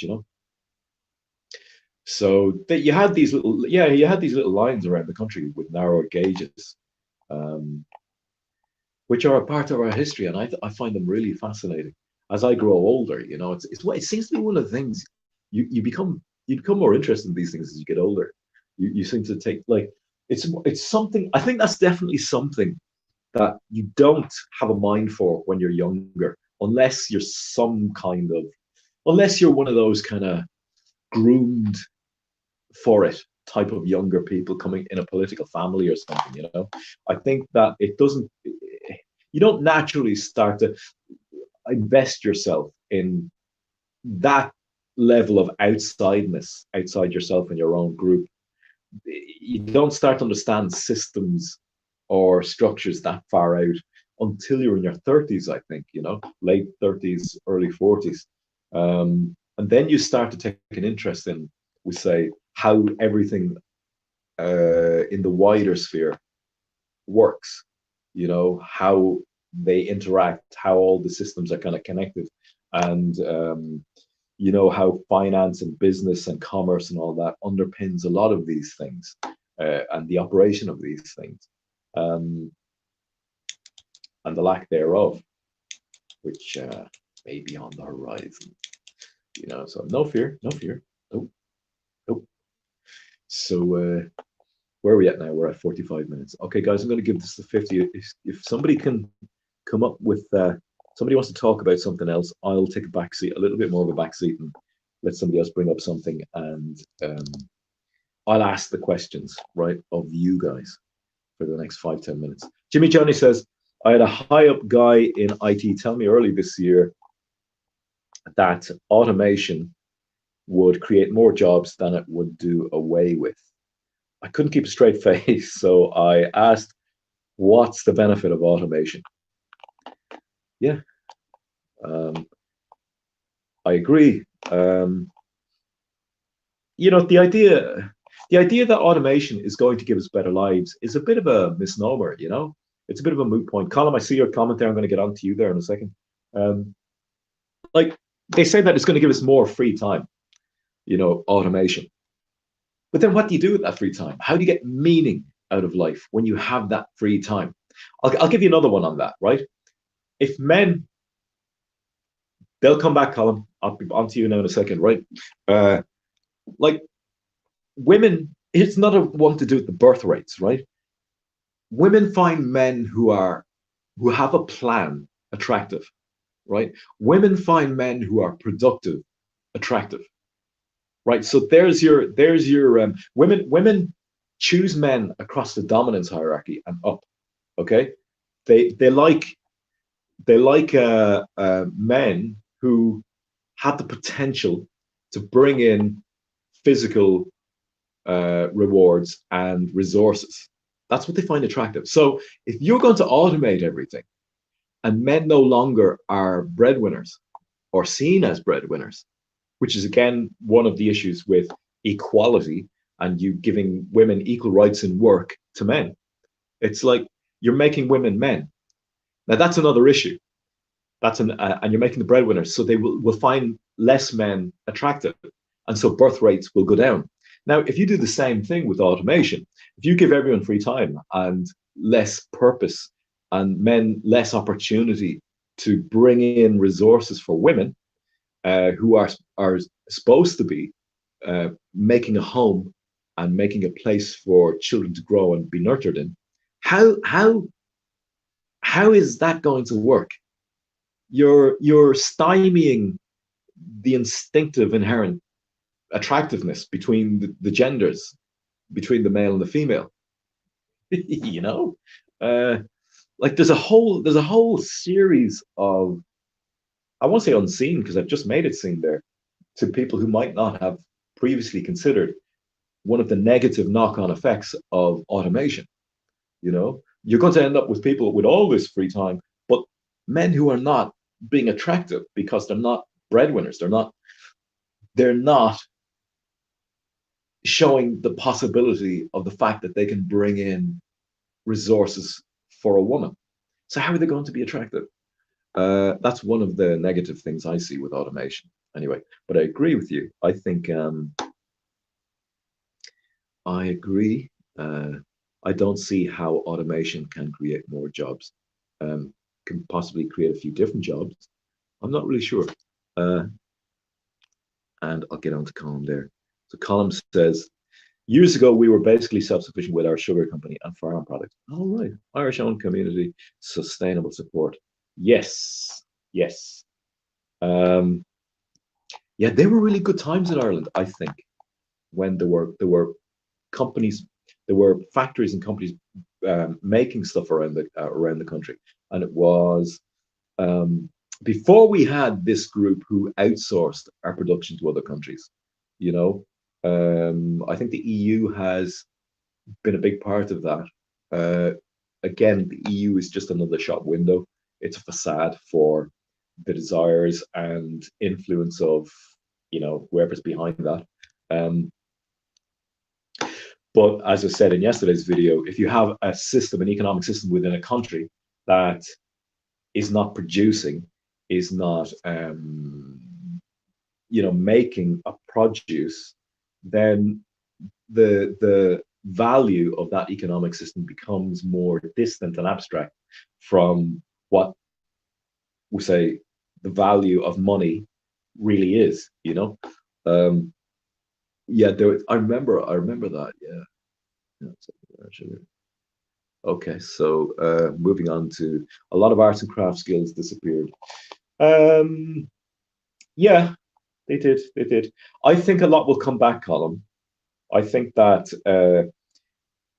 A: So you had these little lines around the country with narrower gauges, um, which are a part of our history, and I find them really fascinating. As I grow older, it seems to be one of the things you become more interested in these things as you get older. You seem to take like it's something. I think that's definitely something that you don't have a mind for when you're younger, unless you're unless you're one of those kind of groomed for it type of younger people coming in a political family or something. I think that you don't naturally start to invest yourself in that level of outsideness outside yourself and your own group. You don't start to understand systems or structures that far out until you're in your 30s, I think, late 30s, early 40s. And then you start to take an interest in, we say, how everything in the wider sphere works, how they interact, how all the systems are kind of connected. And you know, how finance and business and commerce and all that underpins a lot of these things, and the operation of these things, um, and the lack thereof, which may be on the horizon. You know, so no fear, no fear. Nope, nope. So where are we at now? We're at 45 minutes. Okay, guys, I'm going to give this to 50. If somebody can come up with, somebody wants to talk about something else, I'll take a back seat, a little bit more of a back seat, and let somebody else bring up something, and I'll ask the questions, right, of you guys for the next 5-10 minutes. Jimmy Johnny says, I had a high up guy in IT tell me early this year that automation would create more jobs than it would do away with. I couldn't keep a straight face, so I asked, what's the benefit of automation? Yeah, um, I agree. You know, the idea that automation is going to give us better lives is a bit of a misnomer. You know, it's a bit of a moot point. Colin, I see your comment there. I'm going to get on to you there in a second. Like they say that it's going to give us more free time. You know, automation. But then what do you do with that free time? How do you get meaning out of life when you have that free time? I'll give you another one on that, right? If men, they'll come back, Colin. I'll be on to you now in a second, right? Uh, like women, it's not a one to do with the birth rates, right? Women find men who have a plan attractive, right? Women find men who are productive attractive, right? So there's your women choose men across the dominance hierarchy and up. Okay, they like men who have the potential to bring in physical rewards and resources. That's what they find attractive. So if you're going to automate everything and men no longer are breadwinners or seen as breadwinners, which is again one of the issues with equality and you giving women equal rights in work to men. It's like you're making women men. Now that's another issue. And you're making the breadwinners, so they will find less men attractive, and so birth rates will go down. Now, if you do the same thing with automation, if you give everyone free time and less purpose and men less opportunity to bring in resources for women who are supposed to be making a home and making a place for children to grow and be nurtured in, how how how is that going to work? You're stymieing the instinctive inherent attractiveness between the genders, between the male and the female. You know, uh, like there's a whole series of, I won't say unseen because I've just made it seen there to people who might not have previously considered one of the negative knock-on effects of automation. You know, you're going to end up with people with all this free time, but men who are not being attractive because they're not breadwinners. They're not showing the possibility of the fact that they can bring in resources for a woman. So how are they going to be attractive? That's one of the negative things I see with automation. Anyway, but I agree with you. I think I agree. I don't see how automation can create more jobs. Can possibly create a few different jobs. I'm not really sure. Uh, and I'll get on to Colin there. So Colin says, years ago, we were basically self-sufficient with our sugar company and farm products. All right, Irish-owned community, sustainable support. Yes, yes. Um, yeah, they were really good times in Ireland, I think, when there were companies, there were factories and companies making stuff around the country, and it was um, before we had this group who outsourced our production to other countries. You know, I think the EU has been a big part of that. Uh, Again, the EU is just another shop window. It's a facade for the desires and influence of, you know, whoever's behind that. Um, but as I said in yesterday's video, if you have a system, an economic system within a country that is not producing, is not making a produce, then the value of that economic system becomes more distant and abstract from what we say the value of money really is. Um, yeah, I remember that. Yeah. Yeah, okay, so moving on to a lot of arts and craft skills disappeared. Um, yeah, they did. They did. I think a lot will come back, Colin. I think that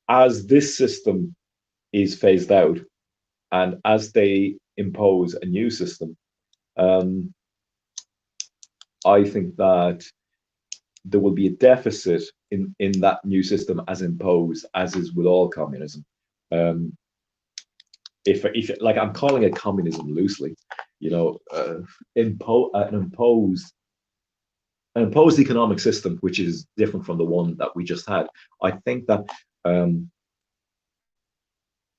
A: as this system is phased out and as they impose a new system, um, I think that there will be a deficit in that new system as imposed, as is with all communism. Um, if like I'm calling it communism loosely, impo an imposed economic system which is different from the one that we just had. I think that um,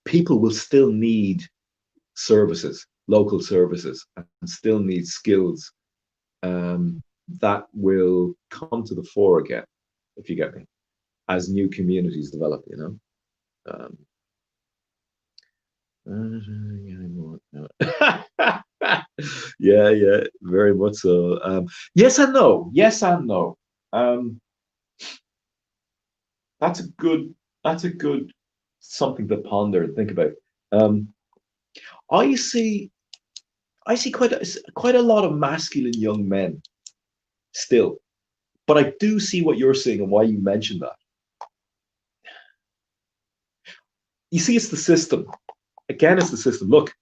A: people will still need services, local services, and still need skills that will come to the fore again, if you get me, as new communities develop. Um, yeah, yeah, very much so. Yes and no. Yes and no. Um, that's a good. That's a good something to ponder and think about. Um, I see. I see quite a lot of masculine young men still, but I do see what you're seeing and why you mentioned that. You see, it's the system. Again, it's the system. Look,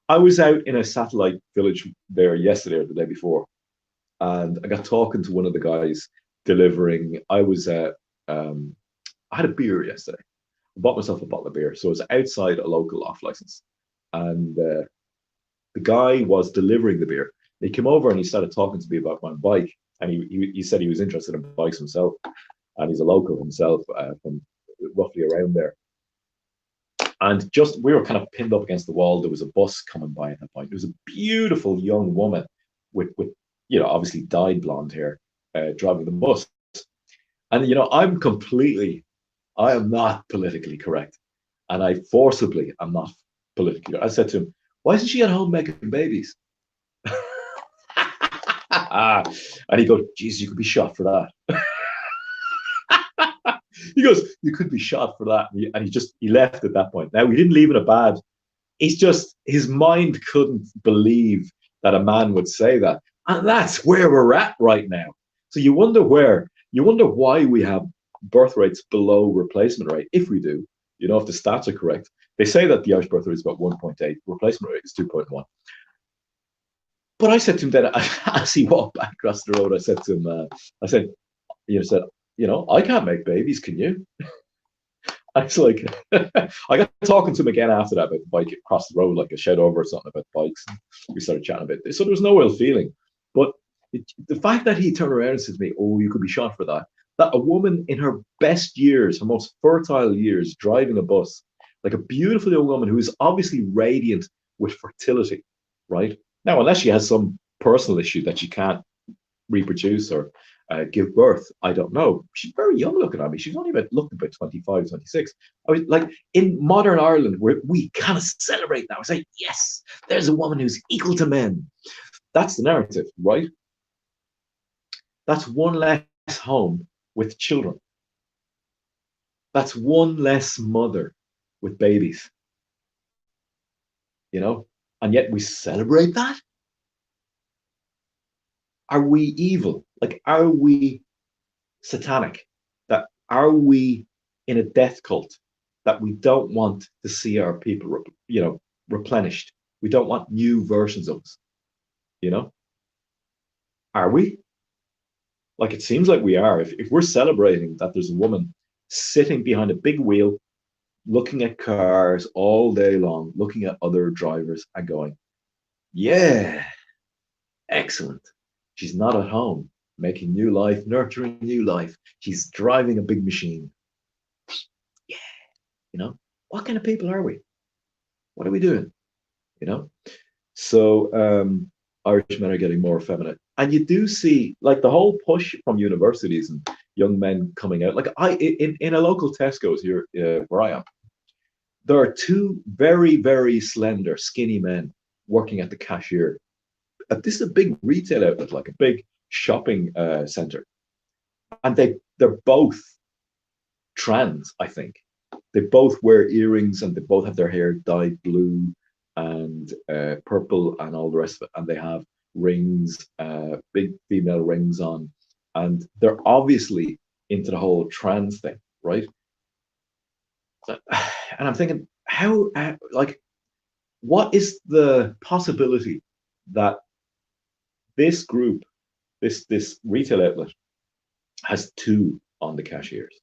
A: I was out in a satellite village there yesterday or the day before, and I got talking to one of the guys delivering. I had a beer yesterday. I bought myself a bottle of beer, so I was outside a local off license, and the guy was delivering the beer. He came over and he started talking to me about my bike, and he said he was interested in bikes himself, and he's a local himself from roughly around there. And just we were kind of pinned up against the wall. There was a bus coming by at that point. There was a beautiful young woman with obviously dyed blonde hair driving the bus. And I am not politically correct, and I forcibly am not politically. I said to him, "Why isn't she at home making babies?" And he goes, "Jesus, you could be shot for that." He goes, "You could be shot for that," and he left at that point. Now he didn't leave in a bad. It's just his mind couldn't believe that a man would say that, and that's where we're at right now. So you wonder why we have birth rates below replacement rate, if we do. If the stats are correct. They say that the Irish birth rate is about 1.8, replacement rate is 2.1. But I said to him then, as he walked back across the road, I said to him, I said, said, I can't make babies, can you? I was like, I got talking to him again after that about the bike across the road, like a shed over or something about bikes. And we started chatting about this. So there was no ill feeling. But the fact that he turned around and said to me, "Oh, you could be shot for that." That a woman in her best years, her most fertile years, driving a bus, like a beautiful young woman who is obviously radiant with fertility, right? Now, unless she has some personal issue that she can't reproduce or give birth. I don't know. She's very young looking at me. She's only about 25, 26. I was like, in modern Ireland, where we kind of celebrate now. I say, yes, there's a woman who's equal to men. That's the narrative, right? That's one less home with children. That's one less mother with babies, and yet we celebrate that. Are we evil? Like, are we satanic? That are we in a death cult that we don't want to see our people, replenished? We don't want new versions of us. You know, are we? Like it seems like we are. If we're celebrating that there's a woman sitting behind a big wheel, looking at cars all day long, looking at other drivers and going, "Yeah, excellent." She's not at home making new life, nurturing new life. She's driving a big machine. Yeah, what kind of people are we? What are we doing? You know. So Irish men are getting more effeminate, and you do see like the whole push from universities and young men coming out. Like in a local Tesco's here where I am, there are two very slender, skinny men working at the cashier. This is a big retail outlet, like a big shopping center, and they're both trans, I think. They both wear earrings and they both have their hair dyed blue and purple and all the rest of it. And they have rings, big female rings on. And they're obviously into the whole trans thing, right? And I'm thinking, how, like, what is the possibility that this group, this retail outlet, has two on the cashiers,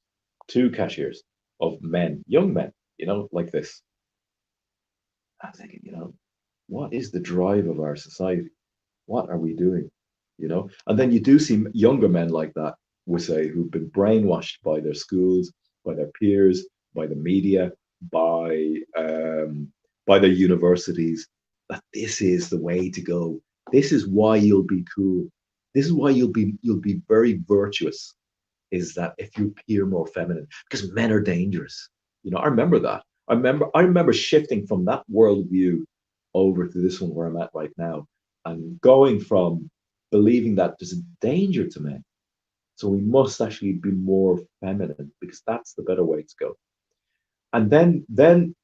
A: two cashiers of men, young men, like this. I'm thinking, what is the drive of our society? What are we doing? And then you do see younger men like that, we say, who've been brainwashed by their schools, by their peers, by the media, by their universities, that this is the way to go. This is why you'll be cool. This is why you'll be very virtuous, is that if you appear more feminine, because men are dangerous. I remember that. I remember shifting from that worldview over to this one where I'm at right now, and going from believing that there's a danger to men. So we must actually be more feminine because that's the better way to go. And then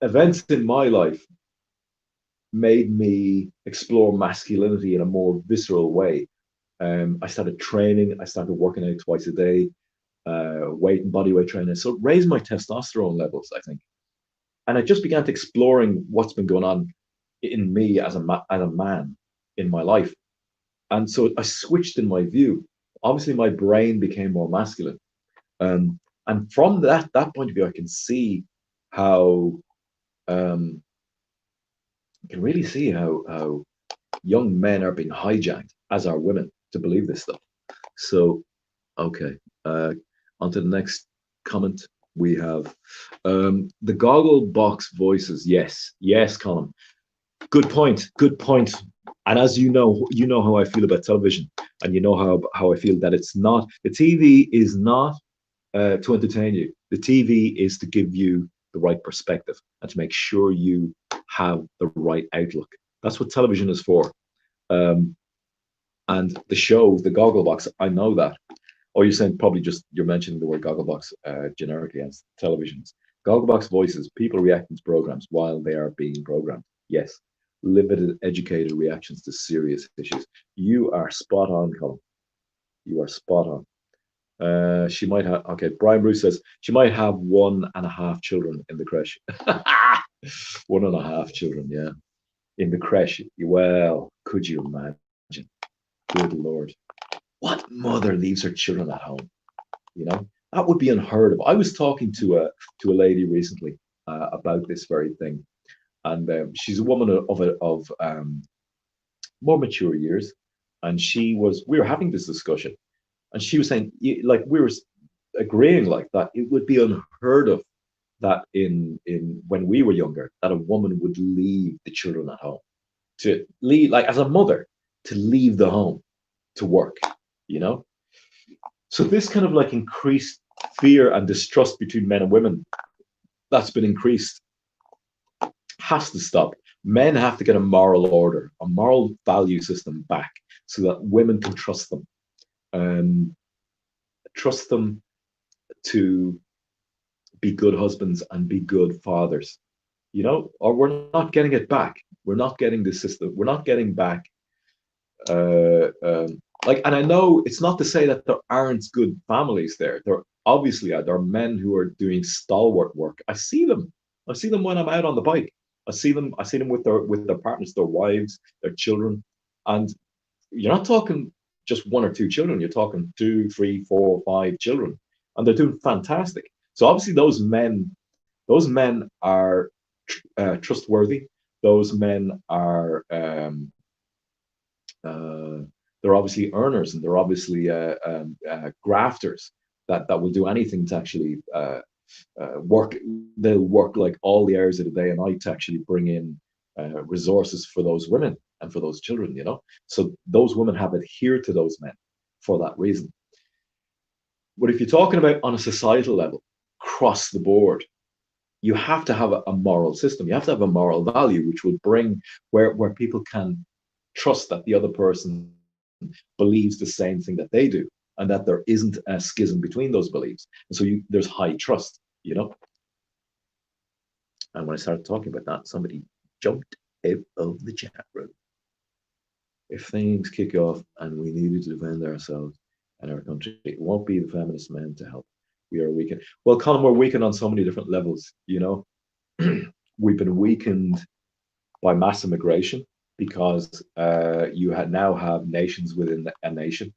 A: events in my life made me explore masculinity in a more visceral way. I started training. I started working out twice a day, weight and body weight training. So it raised my testosterone levels, I think. And I just began to exploring what's been going on in me as a man in my life. And so I switched in my view. Obviously, my brain became more masculine. And from that point of view, I can see how I can really see how young men are being hijacked, as are women, to believe this stuff. So, okay, on to the next comment. We have the goggle box voices. Yes, Colin. Good point. Good point. And as you know how I feel about television, and you know how I feel that it's not, the TV is not to entertain you. The TV is to give you the right perspective and to make sure you have the right outlook. That's what television is for. Um, and the show, the Gogglebox, I know that. Oh, you're saying probably just you're mentioning the word Gogglebox generically as televisions. Gogglebox voices, people reacting to programs while they are being programmed. Yes, limited educated reactions to serious issues. You are spot on, Colin. You are spot on. She might have, okay, Brian Bruce says she might have 1.5 children in the creche. 1.5 children, yeah. In the creche. Well, could you imagine? Good Lord. What mother leaves her children at home? That would be unheard of. I was talking to a lady recently about this very thing, and she's a woman of more mature years, and we were having this discussion, and she was saying, like, we were agreeing like that it would be unheard of that in when we were younger, that a woman would leave the children at home, to leave, like, as a mother, to leave the home to work, you know so this kind of like increased fear and distrust between men and women that's been increased has to stop. Men have to get a moral order, a moral value system back, so that women can um, trust them to be good husbands and be good fathers, or we're not getting it back. We're not getting the system. We're not getting back. And I know it's not to say that there aren't good families there. There obviously are. There are men who are doing stalwart work. I see them. I see them when I'm out on the bike. I see them. I see them with their partners, their wives, their children, and you're not talking just one or two children. You're talking two, three, four, five children, and they're doing fantastic. So obviously, those men are trustworthy. Those men are uh, they're obviously earners, and they're obviously grafters that will do anything to actually work. They'll work like all the hours of the day and night to actually bring in resources for those women. and for those children, you know. So those women have adhered to those men for that reason. But if you're talking about on a societal level, across the board, you have to have a moral system. You have to have a moral value, which will bring where people can trust that the other person believes the same thing that they do, and that there isn't a schism between those beliefs. And so there's high trust, you know. And when I started talking about that, somebody jumped out of the chat room. If things kick off and we needed to defend ourselves and our country, it won't be the feminist men to help. We are weakened. Well, Colin, we're weakened on so many different levels, you know. We've been weakened by mass immigration because you now have nations within a nation.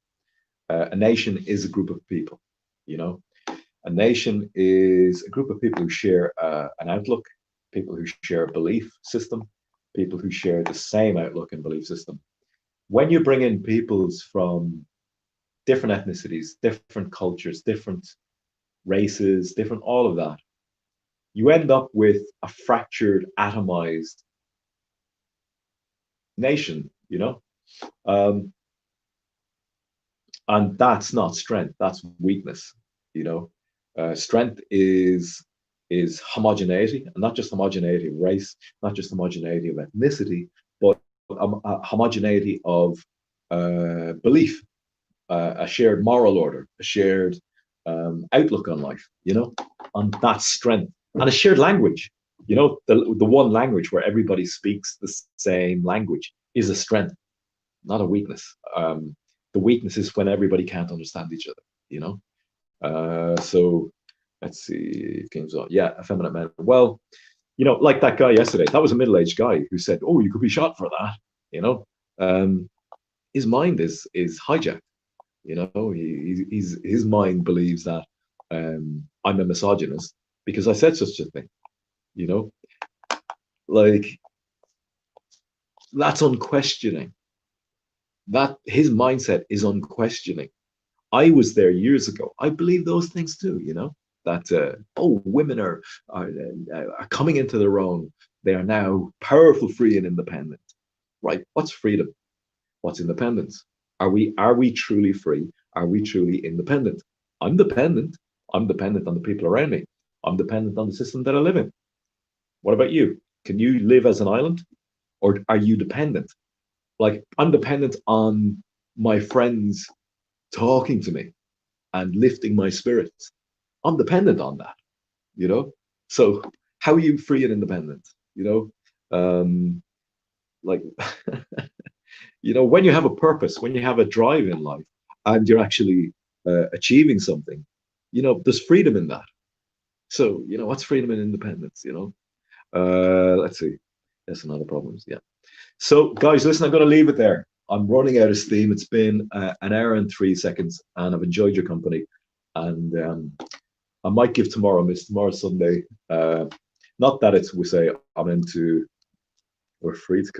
A: A nation is a group of people, you know. A nation is a group of people who share an outlook, people who share a belief system, people who share the same outlook and belief system. When you bring in peoples from different ethnicities, different cultures, different races, different all of that, you end up with a fractured, atomized nation, you know? And that's not strength, that's weakness, you know? Strength is homogeneity, and not just homogeneity of race, not just homogeneity of ethnicity, but a homogeneity of belief, a shared moral order, a shared outlook on life, you know, and that's strength. And a shared language, you know, the one language where everybody speaks the same language is a strength, not a weakness. The weakness is when everybody can't understand each other, you know. So let's see, games on. Yeah, effeminate men. Well, you know, like that guy yesterday, that was a middle-aged guy who said, "Oh, you could be shot for that," you know. His mind is hijacked. You know, his mind believes that I'm a misogynist because I said such a thing. You know, like that's unquestioning. That his mindset is unquestioning. I was there years ago. I believe those things too. You know that women are coming into their own. They are now powerful, free, and independent. Right? What's freedom? What's independence? Are we truly free? Are we truly independent? I'm dependent. I'm dependent on the people around me. I'm dependent on the system that I live in. What about you? Can you live as an island, or are you dependent? Like I'm dependent on my friends talking to me and lifting my spirits. I'm dependent on that, you know. So how are you free and independent? You know, like you know, when you have a purpose, when you have a drive in life, and you're actually achieving something, you know, there's freedom in that. So, you know, what's freedom and independence? You know, let's see. That's another problem. Yeah. So, guys, listen, I'm going to leave it there. I'm running out of steam. It's been an hour and 3 seconds, and I've enjoyed your company. And I might give tomorrow a miss. Tomorrow's Sunday. Not that we say I'm into. We're free to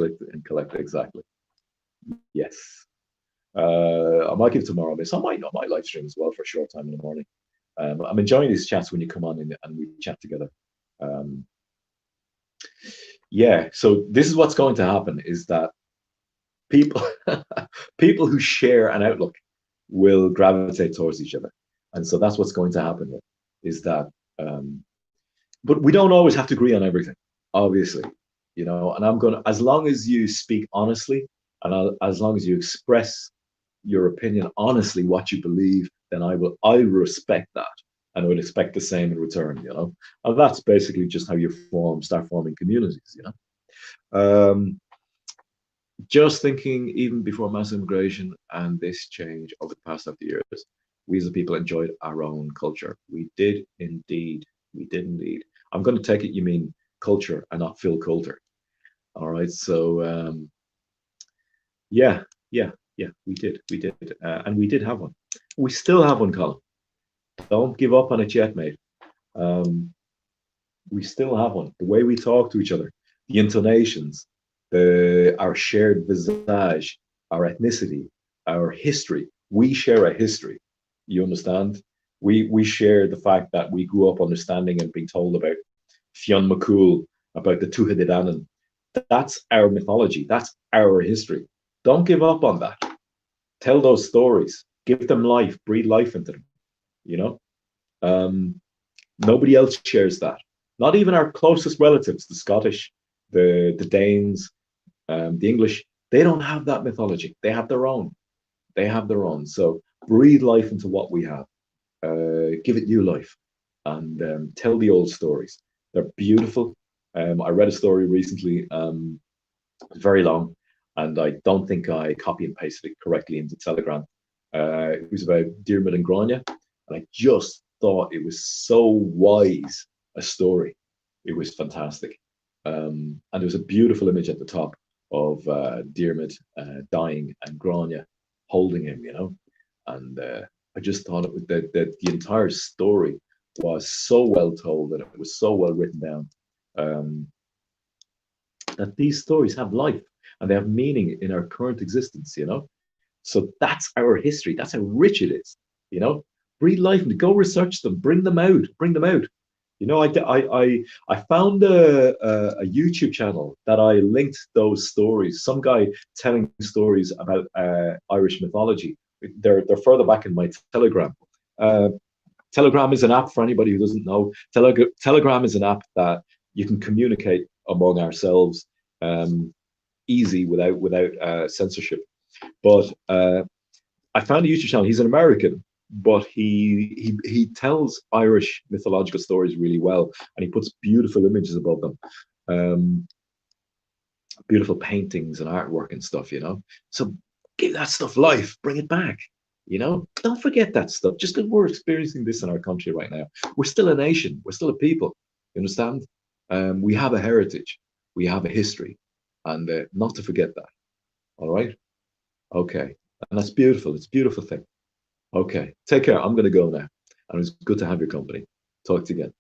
A: collect exactly. Yes. I might give tomorrow a miss. I might live stream as well for a short time in the morning. I'm enjoying these chats when you come on and we chat together. Um, yeah. So this is what's going to happen: is that people people who share an outlook will gravitate towards each other, and so that's what's going to happen. Is that, but we don't always have to agree on everything, obviously, you know. And I'm gonna, as long as you speak honestly, and as long as you express your opinion honestly, what you believe, then I respect that, and I would expect the same in return, you know. And that's basically just how you start forming communities, you know. Um, just thinking, even before mass immigration and this change over the past 50 years, we as a people enjoyed our own culture. We did indeed. We did indeed. I'm going to take it you mean culture and not Phil Coulter. All right. So, yeah, yeah, yeah, we did, and we did have one. We still have one, Colin. Don't give up on it yet, mate. Um, we still have one. The way we talk to each other, the intonations, our shared visage, our ethnicity, our history. We share a history. You understand? We share the fact that we grew up understanding and being told about Fionn McCool, about the Tuatha De Danann, That's our mythology. That's our history. Don't give up on that. Tell those stories. Give them life. Breathe life into them. You know, um, nobody else shares that. Not even our closest relatives, the Scottish, the Danes, the English. They don't have that mythology. They have their own. They have their own. So breathe life into what we have. Give it new life, and tell the old stories. They're beautiful. I read a story recently. Very long, and I don't think I copy and pasted it correctly into Telegram. It was about Diarmid and Grania, and I just thought it was so wise a story. It was fantastic, and there was a beautiful image at the top of Diarmid dying and Grania holding him, and I just thought it was the entire story was so well told and it was so well written down. Um, that these stories have life and they have meaning in our current existence. So that's our history. That's how rich it is, you know. Breathe life and go research them, bring them out, bring them out. I found a YouTube channel that I linked those stories. Some guy telling stories about Irish mythology. They're further back in my Telegram. Uh, Telegram is an app for anybody who doesn't know. Telegram is an app that you can communicate among ourselves um, easy without censorship. But I found a YouTube channel. He's an American, but he tells Irish mythological stories really well, and he puts beautiful images above them, um, beautiful paintings and artwork and stuff. So give that stuff life, bring it back. Don't forget that stuff. Just because we're experiencing this in our country right now, we're still a nation. We're still a people. You understand? We have a heritage. We have a history, and not to forget that. All right. Okay. And that's beautiful. It's a beautiful thing. Okay. Take care. I'm going to go now. And it's good to have your company. Talk to you again.